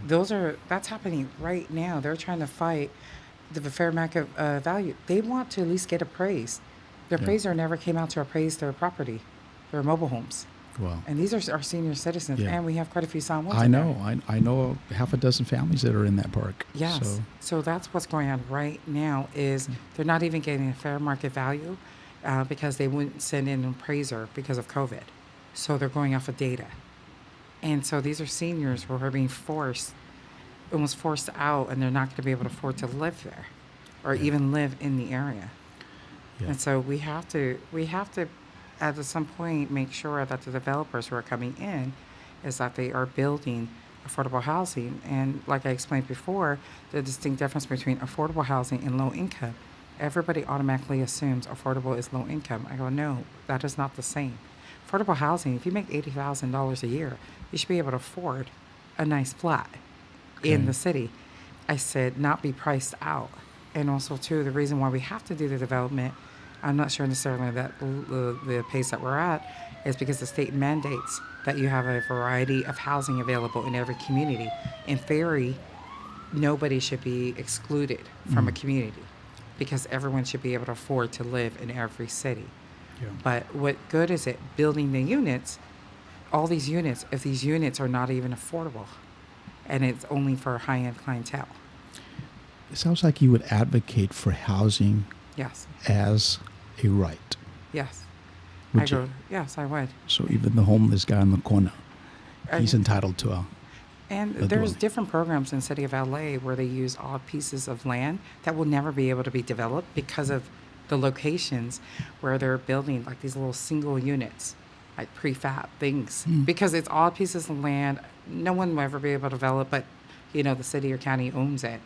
that's happening right now. They're trying to fight the fair market value. They want to at least get appraised. The Yeah. appraiser never came out to appraise their property, their mobile homes. Wow. And these are our senior citizens, Yeah. and we have quite a few Samoans. I in know. there. I know half a dozen families that are in that park. Yes. So that's what's going on right now is they're not even getting a fair market value because they wouldn't send in an appraiser because of COVID. So they're going off of data. And so these are seniors who are being almost forced out, and they're not going to be able to afford to live there or even live in the area. Yeah. And so we have to at some point make sure that the developers who are coming in is that they are building affordable housing. And like I explained before, the distinct difference between affordable housing and low income. Everybody automatically assumes affordable is low income. I go, no, that is not the same. Affordable housing, if you make $80,000 a year, you should be able to afford a nice flat in Okay. the city. I said not be priced out. And also, too, the reason why we have to do the development, I'm not sure necessarily that the pace that we're at is because the state mandates that you have a variety of housing available in every community. In theory, nobody should be excluded from a community because everyone should be able to afford to live in every city. Yeah. But what good is it building the units, all these units, if these units are not even affordable and it's only for high-end clientele? It sounds like you would advocate for housing Yes. as a right. Yes. Would I you? go, yes, I would. So even the homeless guy in the corner, he's I- entitled to a. And a there's dwelling. different programs in the city of LA where they use odd pieces of land that will never be able to be developed because of the locations where they're building like these little single units, like prefab things. Because it's odd pieces of land, no one will ever be able to develop, but the city or county owns it.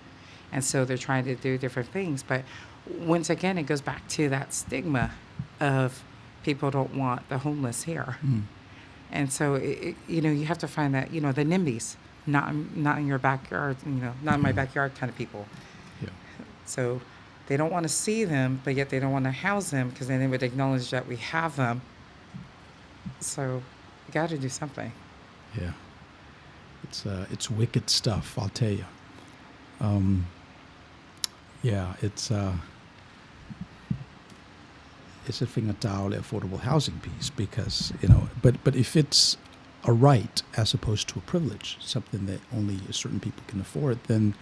And so they're trying to do different things. But once again, it goes back to that stigma of people don't want the homeless here. And so, you have to find that, the NIMBYs, not in your backyard, not in my backyard kind of people. Yeah. So they don't want to see them, but yet they don't want to house them because then they would acknowledge that we have them. So you got to do something. Yeah. It's wicked stuff, I'll tell you. Yeah, it's a fingatao the affordable housing piece because, but if it's a right as opposed to a privilege, something that only certain people can afford, then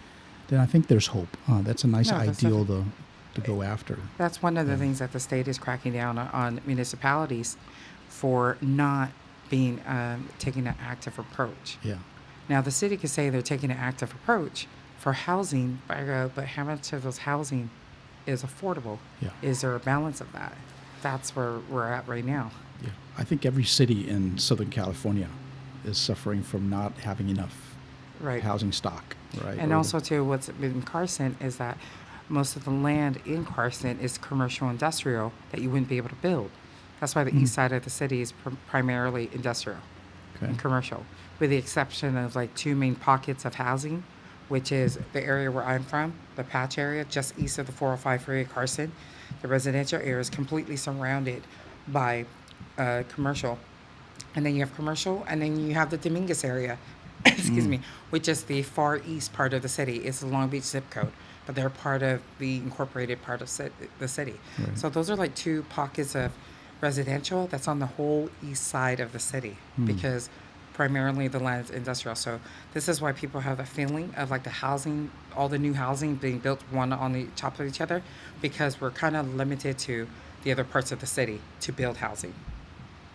I think there's hope. That's a nice No, that's ideal to go after. That's one of the things that the state is cracking down on municipalities for not being taking an active approach. Yeah. Now, the city could say they're taking an active approach for housing, but how much of those housing is affordable? Yeah. Is there a balance of that? That's where we're at right now. Yeah. I think every city in Southern California is suffering from not having enough Right. housing stock, right? And Or- also, too, what's in Carson is that most of the land in Carson is commercial industrial that you wouldn't be able to build. That's why the east side of the city is primarily industrial Okay. and commercial, with the exception of like two main pockets of housing, which is the area where I'm from, the Patch area, just east of the 405 freeway, Carson. The residential area is completely surrounded by commercial. And then you have commercial, and then you have the Dominguez area, excuse me, which is the far east part of the city. It's the Long Beach zip code, but they're part of the incorporated part of the city. Right. So those are like two pockets of residential that's on the whole east side of the city because primarily the land is industrial. So this is why people have the feeling of like the housing, all the new housing being built one on the top of each other, because we're kind of limited to the other parts of the city to build housing,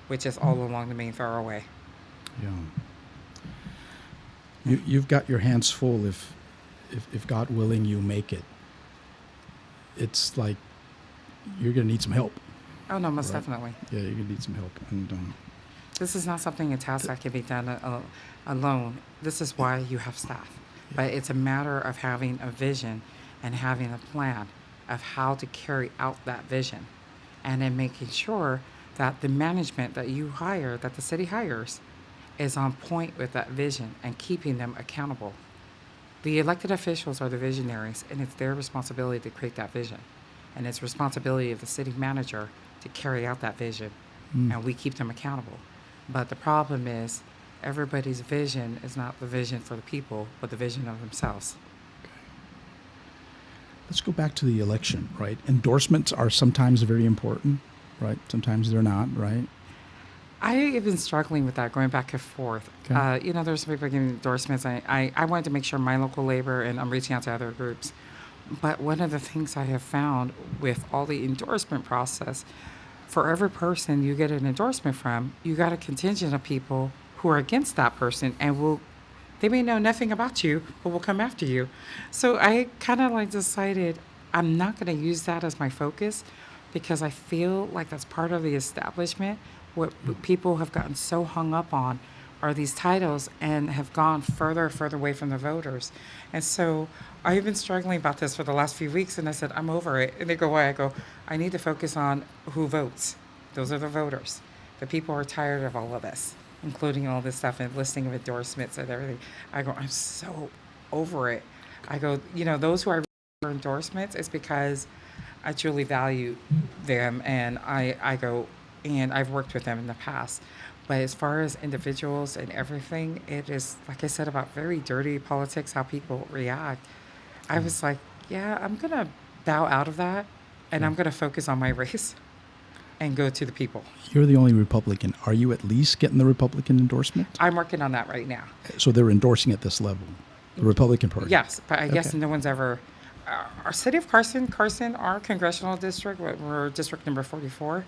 which is all along the main thoroughway. Yeah. You've got your hands full if God willing you make it. It's like you're going to need some help. Oh no, most Right. definitely. Yeah, you're going to need some help. And This is not something, a task that can be done alone. This is why you have staff. But it's a matter of having a vision and having a plan of how to carry out that vision. And then making sure that the management that you hire, that the city hires, is on point with that vision and keeping them accountable. The elected officials are the visionaries, and it's their responsibility to create that vision. And it's responsibility of the city manager to carry out that vision. And we keep them accountable. But the problem is, everybody's vision is not the vision for the people, but the vision of themselves. let's go back to the election, right? Endorsements are sometimes very important, right? Sometimes they're not, right? I have been struggling with that, going back and forth. Okay. There's some people giving endorsements. I wanted to make sure my local labor, and I'm reaching out to other groups. But one of the things I have found with all the endorsement process, for every person you get an endorsement from, you got a contingent of people who are against that person and they may know nothing about you, but will come after you. So I kind of like decided I'm not going to use that as my focus, because I feel like that's part of the establishment. What people have gotten so hung up on are these titles and have gone further and further away from the voters. And so I've been struggling about this for the last few weeks, and I said, I'm over it. And they go, why? I go, I need to focus on who votes. Those are the voters. The people are tired of all of this, including all this stuff and listing of endorsements and everything. I go, I'm so over it. I go, those who I for endorsements is because I truly value them, and I go, and I've worked with them in the past. But as far as individuals and everything, it is, like I said, about very dirty politics, how people react. I was like, yeah, I'm going to bow out of that, and I'm going to focus on my race and go to the people. You're the only Republican. Are you at least getting the Republican endorsement? I'm working on that right now. So they're endorsing at this level, the Republican Party? Yes, but I guess Okay. no one's ever. Our city of Carson, our congressional district, we're district number 44.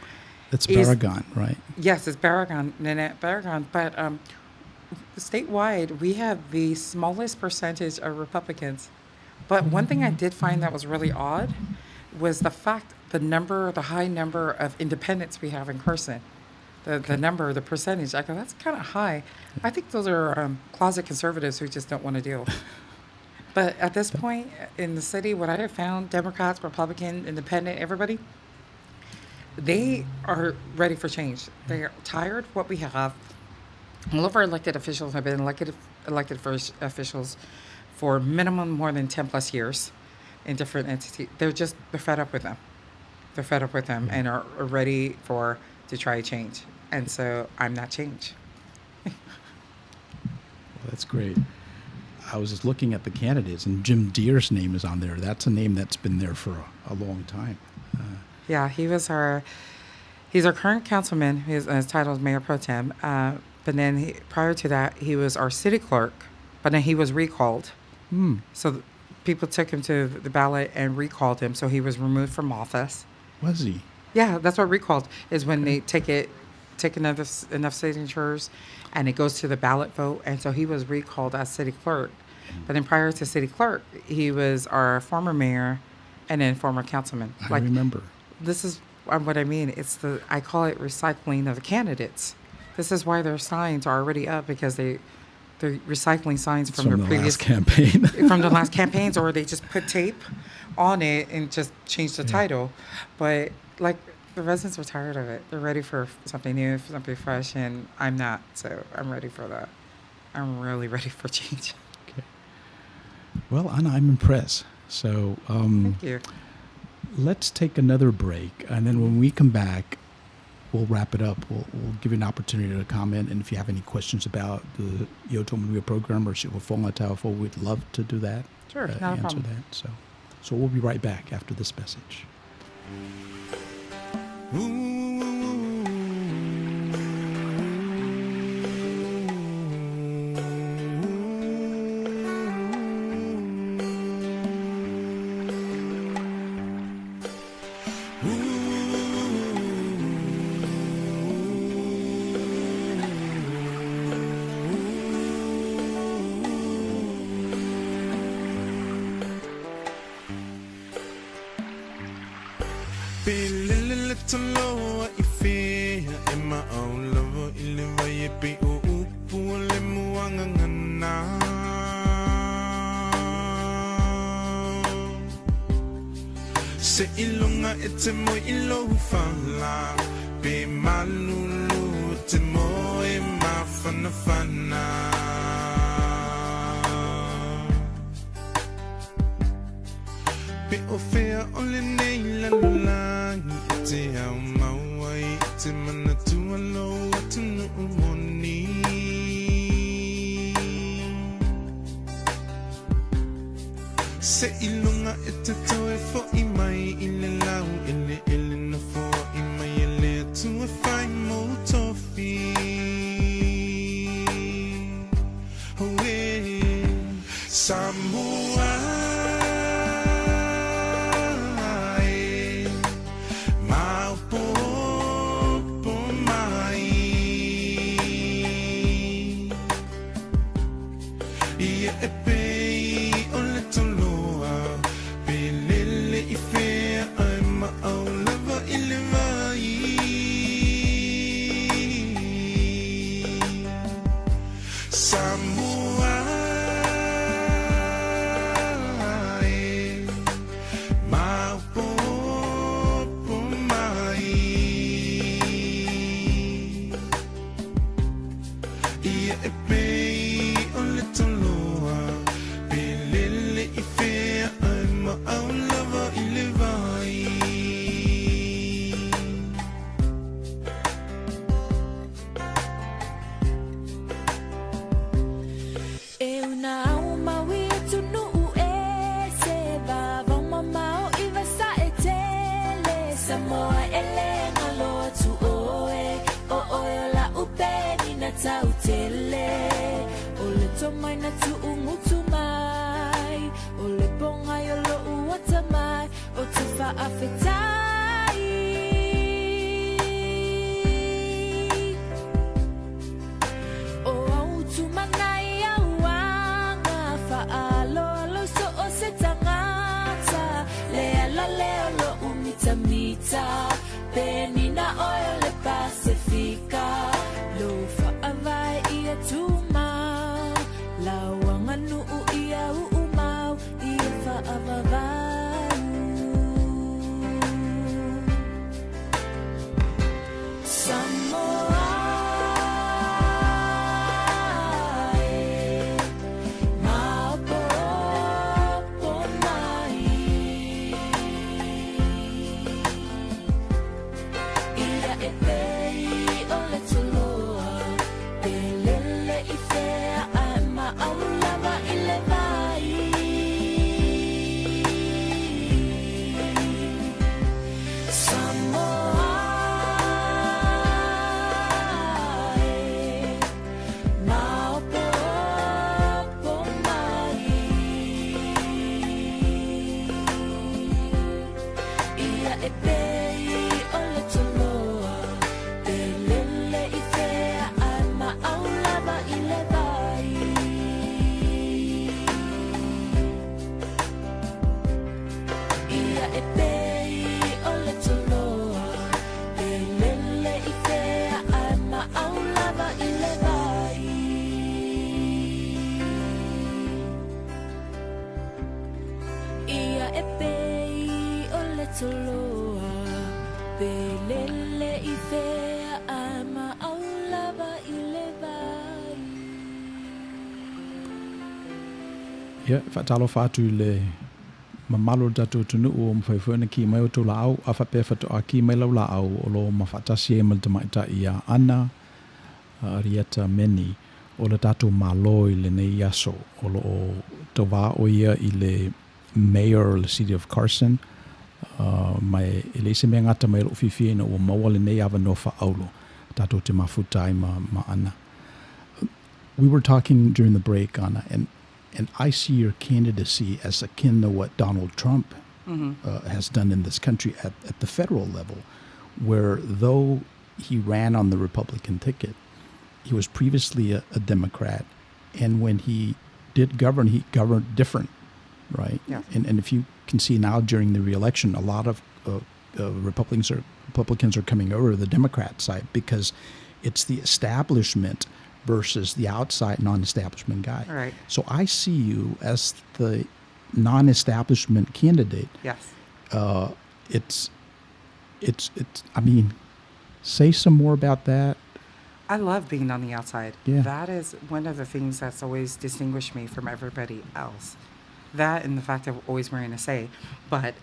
It's is- Barragan, right? Yes, it's Barragan, Nanette Barragan. But statewide, we have the smallest percentage of Republicans. But one thing I did find that was really odd was the fact, the high number of independents we have in Carson. The percentage. I go, that's kind of high. I think those are closet conservatives who just don't want to deal. But at this point in the city, what I have found, Democrats, Republican, Independent, everybody, they are ready for change. They are tired of what we have. All of our elected officials have been elected officials for minimum more than 10 plus years in different entities. They're fed up with them. They're fed up with them and are ready to try change. And so I'm that change. Well, that's great. I was just looking at the candidates, and Jim Deere's name is on there. That's a name that's been there for a long time. Yeah, he's our current councilman. His title is Mayor Pro Tem. But then prior to that, he was our city clerk. But then he was recalled. So people took him to the ballot and recalled him. So he was removed from office. Was he? Yeah, that's what recalled is, when they take enough signatures and it goes to the ballot vote. And so he was recalled as city clerk. But then prior to city clerk, he was our former mayor and then former councilman. I remember. This is what I mean. I call it recycling of the candidates. This is why their signs are already up, because they're recycling signs from their the previous last campaign. from the last campaigns, or they just put tape on it and just change the title. But like, the residents are tired of it. They're ready for something new, for something fresh, and I'm not. So I'm ready for that. I'm really ready for change. Okay. Well, Anna, I'm impressed. So Thank you. let's take another break, and then when we come back, we'll wrap it up. We'll give you an opportunity to comment, and if you have any questions about the Outou Manuia program or Misipouena Taofo, we'd love to do that. Sure, not a answer problem. that. So we'll be right back after this message. Pililili taloa ifea ema au lava iliva yepi o upu le muanga ngana. Se ilunga ete mo ilo fala pe malulu te mo e mafana fana. Pe ofea ole nei la lulangi ete au mawai ete manatu alo atu no umoni. Se ilunga ete toe fo imai ile lau ele no fo imai ele tu e fai mo tofi. Oe Samoa Outou Manuia wanga faalo lo so o se tangata lea leo lo umita penina oil le Pacifica lo fa avai ia tuma la wanga nu ia umau ia fa avavai Ia, whaatalo whātu le mamalo datu tunu o mwhaifuana ki mai o tō la au, a whapea whatu a ki mai lau la au o lo mawhatasi e maltamaita i a ana, Arieta Meni, o le datu malo i le nei aso, o lo o tawā o ia i le mayor le city of Carson, mai e le se mea ngata mai lo whiwhiena o maua le nei awa no whaaulo, datu te mafuta i ma ana. We were talking during the break, Anna, and I see your candidacy as akin to what Donald Trump has done in this country at the federal level, where though he ran on the Republican ticket, he was previously a Democrat, and when he did govern, he governed different, right? Yeah. And if you can see now during the re-election, a lot of Republicans are coming over to the Democrat side because it's the establishment versus the outside non-establishment guy. Right. So I see you as the non-establishment candidate. Yes. It's. I mean, say some more about that. I love being on the outside. Yeah. That is one of the things that's always distinguished me from everybody else. That and the fact of always wearing a say, but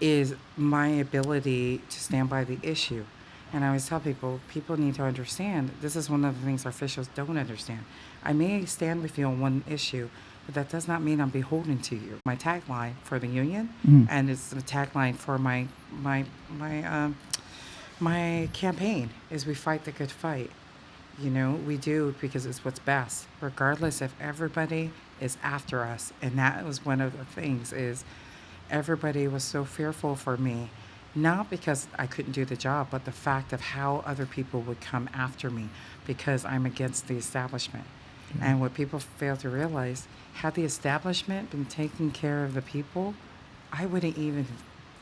is my ability to stand by the issue. And I always tell people need to understand, this is one of the things our officials don't understand. I may stand with you on one issue, but that does not mean I'm beholden to you. My tagline for the union, and it's the tagline for my campaign is we fight the good fight. You know, we do because it's what's best, regardless if everybody is after us. And that was one of the things is everybody was so fearful for me, not because I couldn't do the job, but the fact of how other people would come after me because I'm against the establishment. And what people fail to realize, had the establishment been taking care of the people, I wouldn't even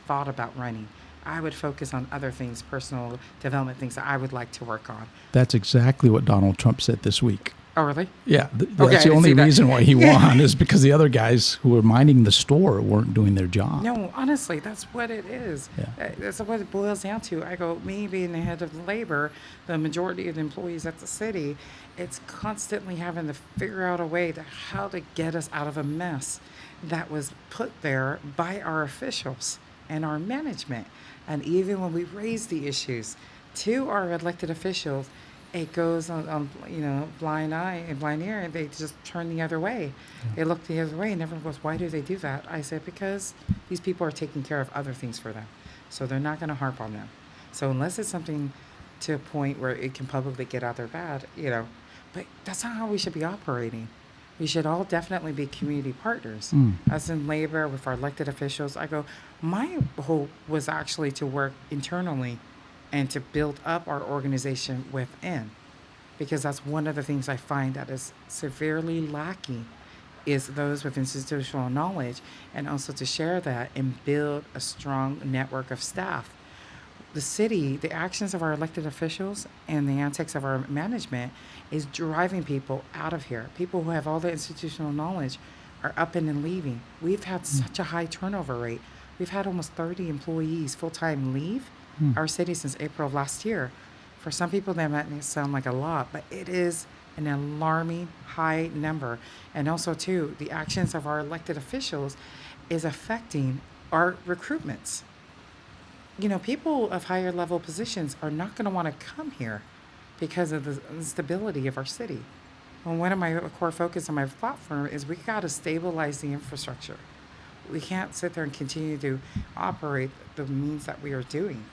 thought about running. I would focus on other things, personal development things that I would like to work on. That's exactly what Donald Trump said this week. Oh, really? Yeah, Okay, that's I the didn't only see that. reason why he won is because the other guys who were minding the store weren't doing their job. No, honestly, that's what it is. Yeah. That's what it boils down to. I go, me being the head of labor, the majority of the employees at the city, it's constantly having to figure out a way to how to get us out of a mess that was put there by our officials and our management. And even when we raise the issues to our elected officials, it goes on blind eye and blind ear, and they just turn the other way. They look the other way, and everyone goes, why do they do that? I said, because these people are taking care of other things for them. So they're not going to harp on them. So unless it's something to a point where it can publicly get out there bad, but that's not how we should be operating. We should all definitely be community partners. As in labor, with our elected officials, I go, my hope was actually to work internally and to build up our organization within. Because that's one of the things I find that is severely lacking is those with institutional knowledge, and also to share that and build a strong network of staff. The city, the actions of our elected officials and the antics of our management is driving people out of here. People who have all the institutional knowledge are up and leaving. We've had such a high turnover rate. We've had almost 30 employees full-time leave our city since April of last year. For some people, that might sound like a lot, but it is an alarming high number. And also, too, the actions of our elected officials is affecting our recruitments. People of higher level positions are not going to want to come here because of the instability of our city. And one of my core focus on my platform is we got to stabilize the infrastructure. We can't sit there and continue to operate the means that we are doing.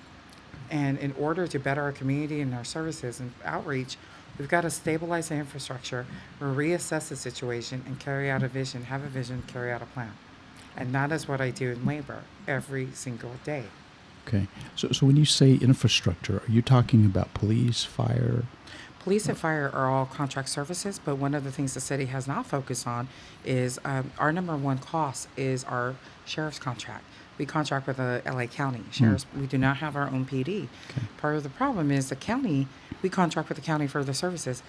And in order to better our community and our services and outreach, we've got to stabilize the infrastructure, reassess the situation, and carry out a vision, have a vision, carry out a plan. And that is what I do in labor every single day. Okay. So when you say infrastructure, are you talking about police, fire? Police and fire are all contract services, but one of the things the city has not focused on is our number one cost is our sheriff's contract. We contract with the LA County Sheriff's. We do not have our own PD. Okay. Part of the problem is the county, we contract with the county for the services.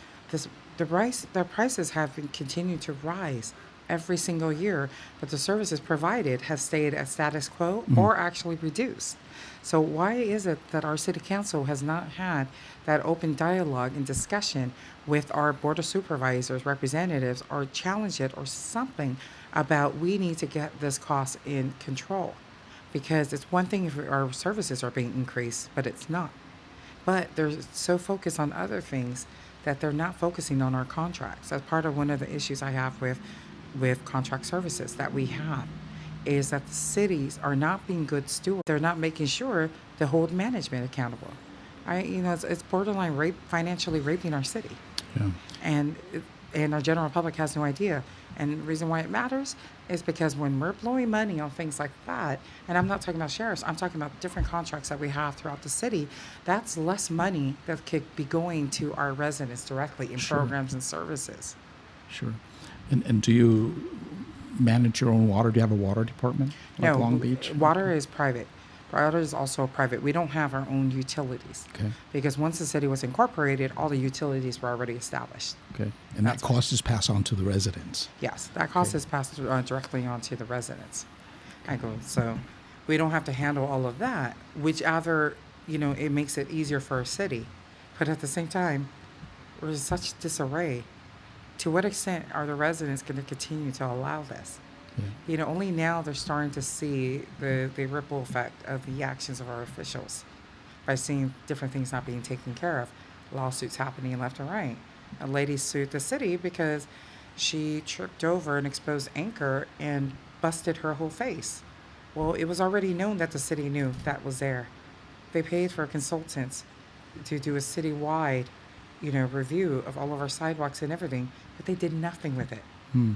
The prices have continued to rise every single year, but the services provided have stayed at status quo or actually reduced. So why is it that our city council has not had that open dialogue and discussion with our board of supervisors, representatives, or challenge it or something about we need to get this cost in control? Because it's one thing if our services are being increased, but it's not. But they're so focused on other things that they're not focusing on our contracts. That's part of one of the issues I have with contract services that we have, is that the cities are not being good stewards. They're not making sure to hold management accountable. It's borderline financially raping our city. Yeah. And our general public has no idea. And the reason why it matters is because when we're blowing money on things like that, and I'm not talking about sheriffs, I'm talking about different contracts that we have throughout the city, that's less money that could be going to our residents directly in programs and services. Sure. And do you manage your own water? Do you have a water department like No, Long Beach? water is private. but others also private. We don't have our own utilities. Okay. Because once the city was incorporated, all the utilities were already established. Okay. And that That's- cost is passed on to the residents. Yes, that cost Okay. is passed directly on to the residents. So we don't have to handle all of that, which either, it makes it easier for a city. But at the same time, we're in such disarray. To what extent are the residents going to continue to allow this? Yeah. Only now they're starting to see the ripple effect of the actions of our officials by seeing different things not being taken care of, lawsuits happening left and right. A lady sued the city because she tripped over an exposed anchor and busted her whole face. Well, it was already known that the city knew that was there. They paid for consultants to do a citywide, review of all of our sidewalks and everything, but they did nothing with it. Hmm.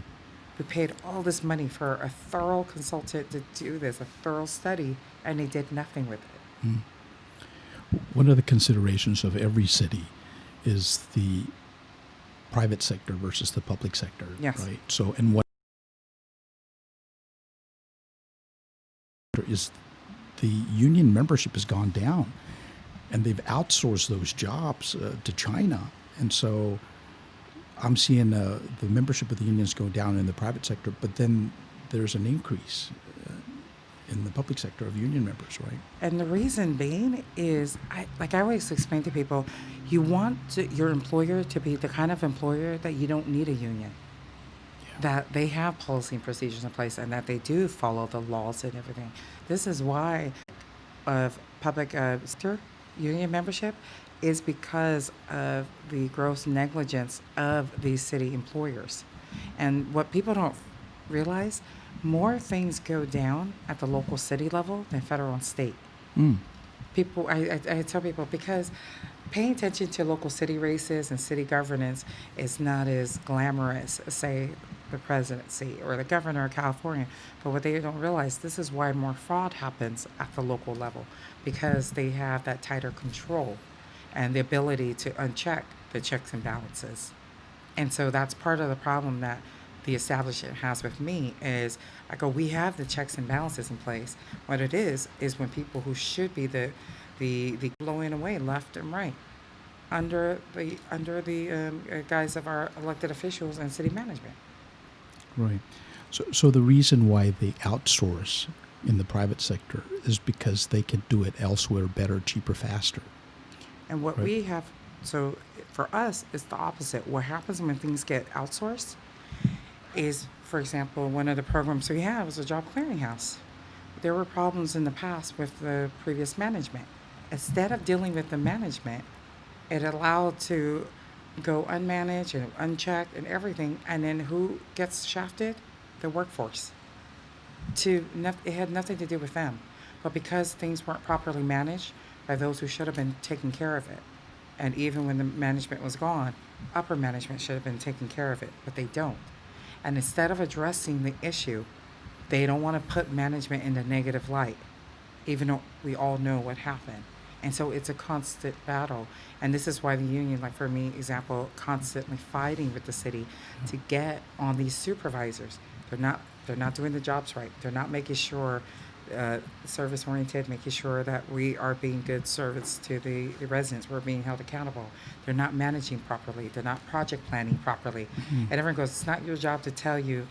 We paid all this money for a thorough consultant to do this, a thorough study, and they did nothing with it. One of the considerations of every city is the private sector versus the public sector. Yes. Right. So, and what is the union membership has gone down, and they've outsourced those jobs to China, and so I'm seeing the membership of the unions go down in the private sector, but then there's an increase in the public sector of union members, right? And the reason being is, I always explain to people, you want your employer to be the kind of employer that you don't need a union. That they have policy and procedures in place and that they do follow the laws and everything. This is why of public sector union membership is because of the gross negligence of these city employers. And what people don't realize, more things go down at the local city level than federal and state. People, I tell people, because paying attention to local city races and city governance is not as glamorous as, say, the presidency or the governor of California. But what they don't realize, this is why more fraud happens at the local level, because they have that tighter control and the ability to uncheck the checks and balances. And so that's part of the problem that the establishment has with me is, I go, we have the checks and balances in place. What it is when people who should be the blowing away left and right under the guise of our elected officials and city management. Right. So the reason why they outsource in the private sector is because they can do it elsewhere better, cheaper, faster. And what Right. we have, so for us, it's the opposite. What happens when things get outsourced is, for example, one of the programs we had was a job clearinghouse. There were problems in the past with the previous management. Instead of dealing with the management, it allowed to go unmanaged and unchecked and everything. And then who gets shafted? The workforce. It had nothing to do with them. But because things weren't properly managed by those who should have been taking care of it, and even when the management was gone, upper management should have been taking care of it, but they don't. And instead of addressing the issue, they don't want to put management in the negative light, even though we all know what happened. And so it's a constant battle. And this is why the union, like for me, example, constantly fighting with the city to get on these supervisors. They're not doing the jobs right. They're not making sure service oriented, making sure that we are being good service to the residents. We're being held accountable. They're not managing properly. They're not project planning properly. And everyone goes, it's not your job to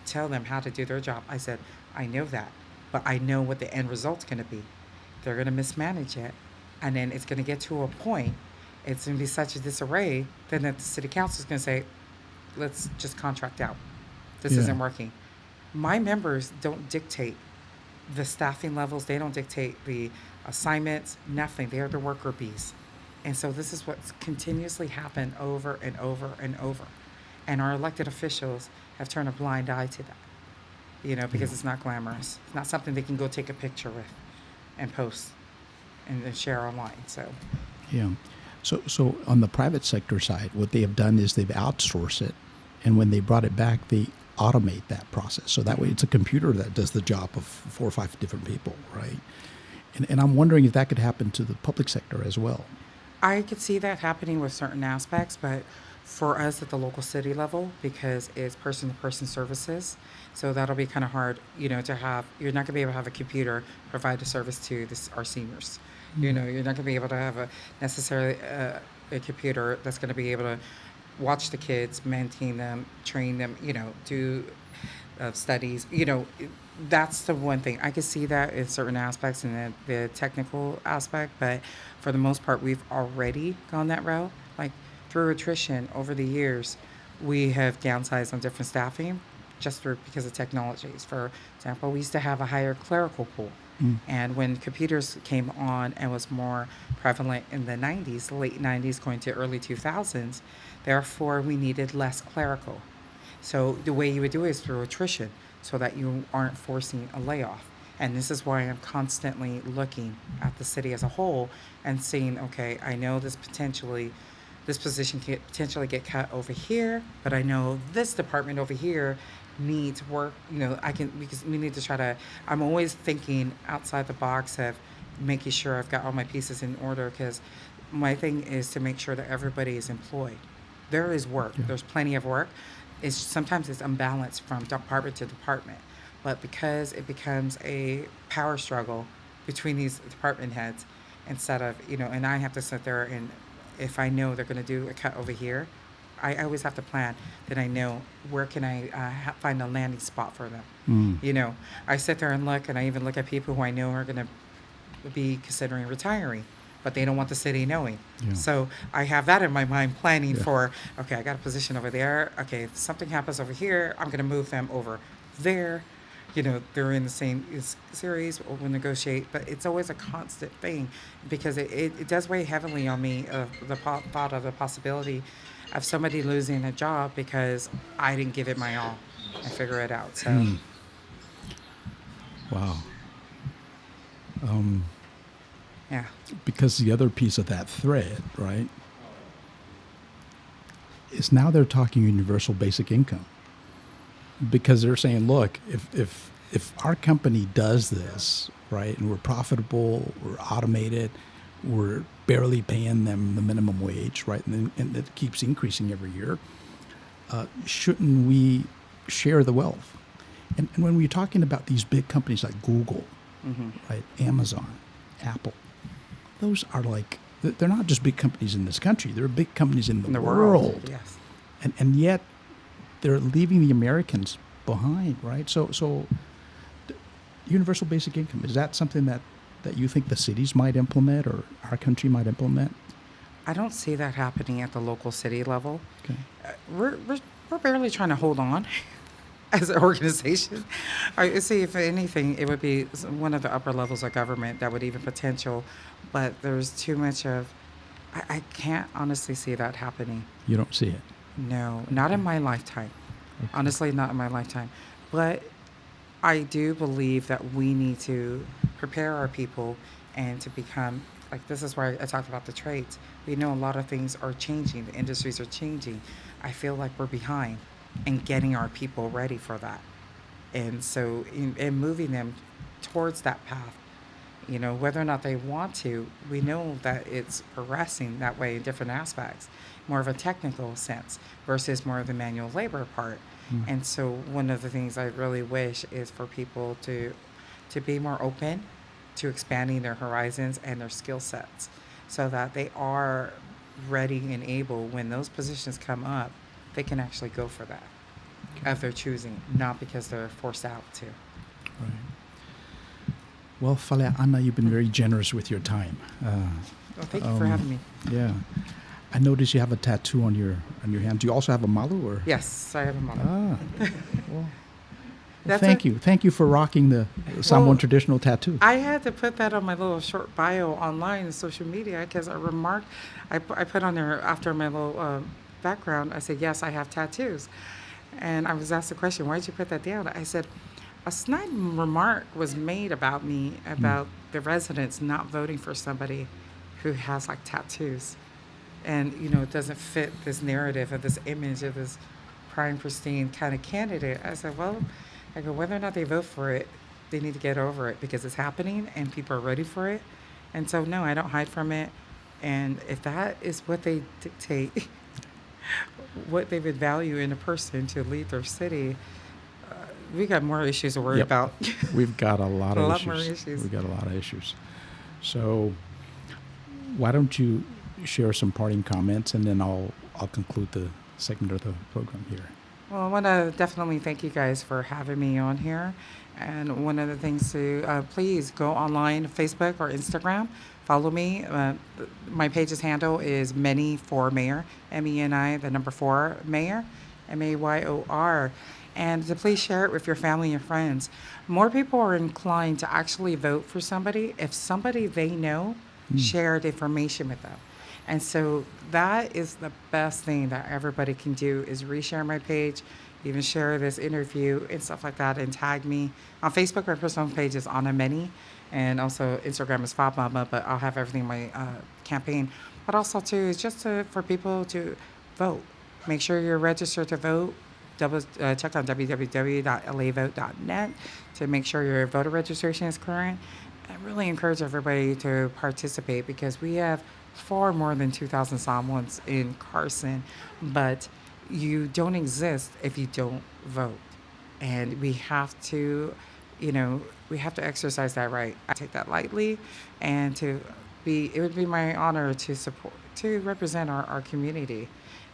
tell them how to do their job. I said, I know that, but I know what the end result's going to be. They're going to mismanage it, and then it's going to get to a point, it's going to be such a disarray, then that the city council is going to say, let's just contract out. This Yeah. isn't working. My members don't dictate the staffing levels. They don't dictate the assignments, nothing. They are the worker bees. And so this is what's continuously happened over and over and over. And our elected officials have turned a blind eye to that, because it's not glamorous. It's not something they can go take a picture with and post and then share online. So Yeah. So on the private sector side, what they have done is they've outsourced it, and when they brought it back, they automate that process. So that way it's a computer that does the job of 4 or 5 different people, right? And I'm wondering if that could happen to the public sector as well. I could see that happening with certain aspects, but for us at the local city level, because it's person to person services. So that'll be kind of hard, to have. You're not going to be able to have a computer provide a service to our seniors. You're not going to be able to have necessarily a computer that's going to be able to watch the kids, maintain them, train them, do studies. That's the one thing. I could see that in certain aspects in the technical aspect, but for the most part, we've already gone that route. Like through attrition over the years, we have downsized on different staffing just because of technologies. For example, we used to have a higher clerical pool. And when computers came on and was more prevalent in the 90s, late 90s going to early 2000s, therefore we needed less clerical. So the way you would do it is through attrition so that you aren't forcing a layoff. And this is why I'm constantly looking at the city as a whole and saying, okay, I know this position can potentially get cut over here, but I know this department over here needs work. Because we need to try to, I'm always thinking outside the box of making sure I've got all my pieces in order, because my thing is to make sure that everybody is employed. There is work. Yeah. There's plenty of work. Sometimes it's unbalanced from department to department, but because it becomes a power struggle between these department heads, instead of, and I have to sit there, and if I know they're going to do a cut over here, I always have to plan that I know where can I find a landing spot for them. I sit there and look, and I even look at people who I know are going to be considering retiring, but they don't want the city knowing. Yeah. So I have that in my mind, planning for, okay, I got a position over there. Okay, if something happens over here, I'm going to move them over there. They're in the same series, we'll negotiate, but it's always a constant thing, because it does weigh heavily on me, the thought of the possibility of somebody losing a job because I didn't give it my all and figure it out. So, Wow. Yeah. Because the other piece of that thread, right, is now they're talking universal basic income. Because they're saying, look, if our company does this, right, and we're profitable, we're automated, we're barely paying them the minimum wage, right, and it keeps increasing every year, shouldn't we share the wealth? And when we're talking about these big companies like Google, right, Amazon, Apple, those are they're not just big companies in this country, they're big companies in the world. Yes. And yet they're leaving the Americans behind, right? So universal basic income, is that something that you think the cities might implement or our country might implement? I don't see that happening at the local city level. Okay. We're barely trying to hold on as an organization. I see, if anything, it would be one of the upper levels of government that would even potential, but there's too much of, I can't honestly see that happening. You don't see it? No, not in my lifetime. Okay. Honestly, not in my lifetime. But I do believe that we need to prepare our people and to become, this is why I talked about the trades. We know a lot of things are changing. The industries are changing. I feel like we're behind in getting our people ready for that. And so in moving them towards that path, whether or not they want to, we know that it's progressing that way in different aspects, more of a technical sense versus more of the manual labor part. And so one of the things I really wish is for people to be more open to expanding their horizons and their skill sets, so that they are ready and able when those positions come up, they can actually go for that of their choosing, not because they're forced out to. Right. Well, Fale Anna, you've been very generous with your time. Well, thank you for having me. Yeah. I noticed you have a tattoo on your hand. Do you also have a malu, or? Yes, I have a malu. Well, thank you. Thank you for rocking the Samoan traditional tattoo. I had to put that on my little short bio online and social media, because I put on there after my little background, I said, yes, I have tattoos. And I was asked the question, why did you put that down? I said, a snide remark was made about me, about the residents not voting for somebody who has tattoos. And, it doesn't fit this narrative of this image of this prime, pristine kind of candidate. I said, whether or not they vote for it, they need to get over it, because it's happening and people are ready for it. And so, no, I don't hide from it. And if that is what they dictate, what they would value in a person to lead their city, we got more issues to worry Yep. about. We've got a lot A of lot issues. more issues. We've got a lot of issues. So why don't you share some parting comments, and then I'll conclude the segment of the program here. Well, I want to definitely thank you guys for having me on here. And one of the things to please go online, Facebook or Instagram, follow me. My page's handle is Meni for Mayor, MENI, the number 4 Mayor, MAYOR. And to please share it with your family and friends. More people are inclined to actually vote for somebody if somebody they know shared information with them. And so that is the best thing that everybody can do is reshare my page, even share this interview and stuff like that, and tag me. On Facebook, my personal page is Anna Meni, and also Instagram is Fob Mama, but I'll have everything in my campaign. But also, too, is just for people to vote. Make sure you're registered to vote. Check on www.lavote.net to make sure your voter registration is current. I really encourage everybody to participate because we have far more than 2,000 Samoans in Carson, but you don't exist if you don't vote. And we have to, we have to exercise that right. I take that lightly, and it would be my honor to represent our community.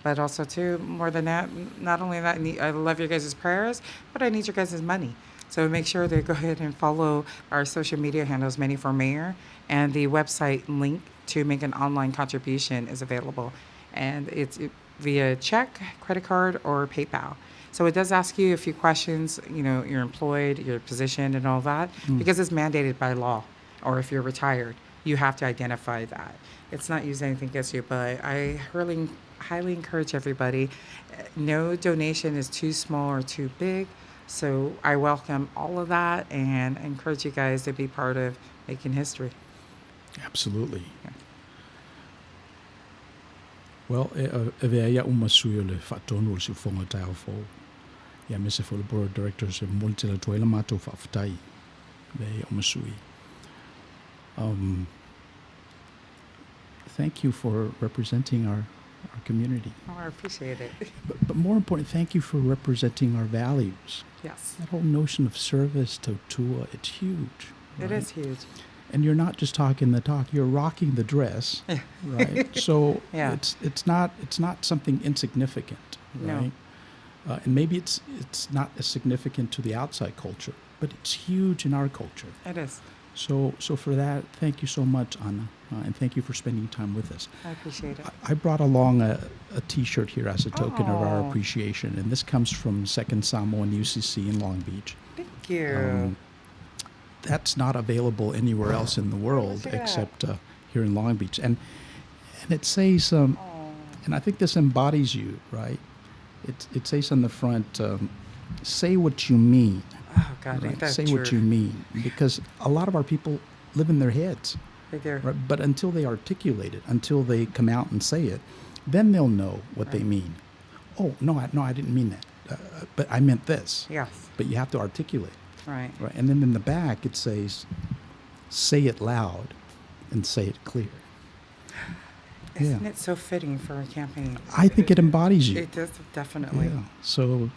But also, too, more than that, not only that, I love your guys' prayers, but I need your guys' money. So make sure to go ahead and follow our social media handles, Meni for Mayor, and the website link to make an online contribution is available. And it's via check, credit card, or PayPal. So it does ask you a few questions, you're employed, your position, and all that, because it's mandated by law. Or if you're retired, you have to identify that. It's not using anything against you, but I really highly encourage everybody. No donation is too small or too big. So I welcome all of that and encourage you guys to be part of making history. Absolutely. Well, ia umasui o le whaatonu o le siufonga tai au fau. Ia mese for the board of directors e multila tuaila mātou whaafatai. Le ia umasui. Thank you for representing our community. Oh, I appreciate it. But more important, thank you for representing our values. Yes, That whole notion of service to Tua, it's huge. it right? is huge. And you're not just talking the talk, you're rocking the dress, right? So Yeah. it's not something insignificant, No. right? And maybe it's not as significant to the outside culture, but it's huge in our culture. It is. So for that, thank you so much, Anna, and thank you for spending time with us. I appreciate it. I brought along a T-shirt here as a token of our Oh. appreciation, and this comes from Second Samoan UCC in Long Beach. Thank you. That's not available anywhere else in the world Look at that. except here in Long Beach, and it says, and I think this embodies you, right? It says on the front, "Say what you mean." Oh, God, ain't Right? that Say true? what you mean, because a lot of our people live in their heads, Right there. right? But until they articulate it, until they come out and say it, then they'll know what they Right. mean. Oh no, I didn't mean that, but I meant this. Yes, But you have to articulate, right. right? And then in the back it says, "Say it loud, and say it clear." Isn't Yeah. it so fitting for a campaign? I think it embodies you. It does, definitely. Yeah. So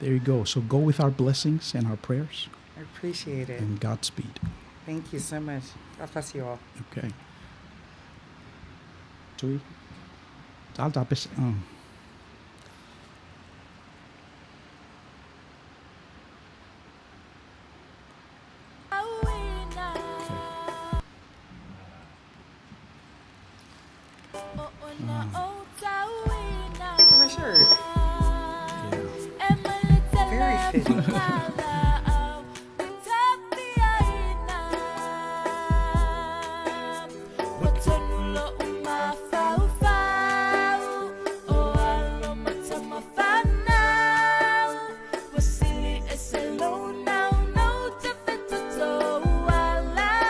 there you go. So go with our blessings and our prayers, I appreciate it. and Godspeed. Thank you so much. God bless you all. Okay. Tui. I'll drop this. Look at my shirt. Yeah. Very fitting.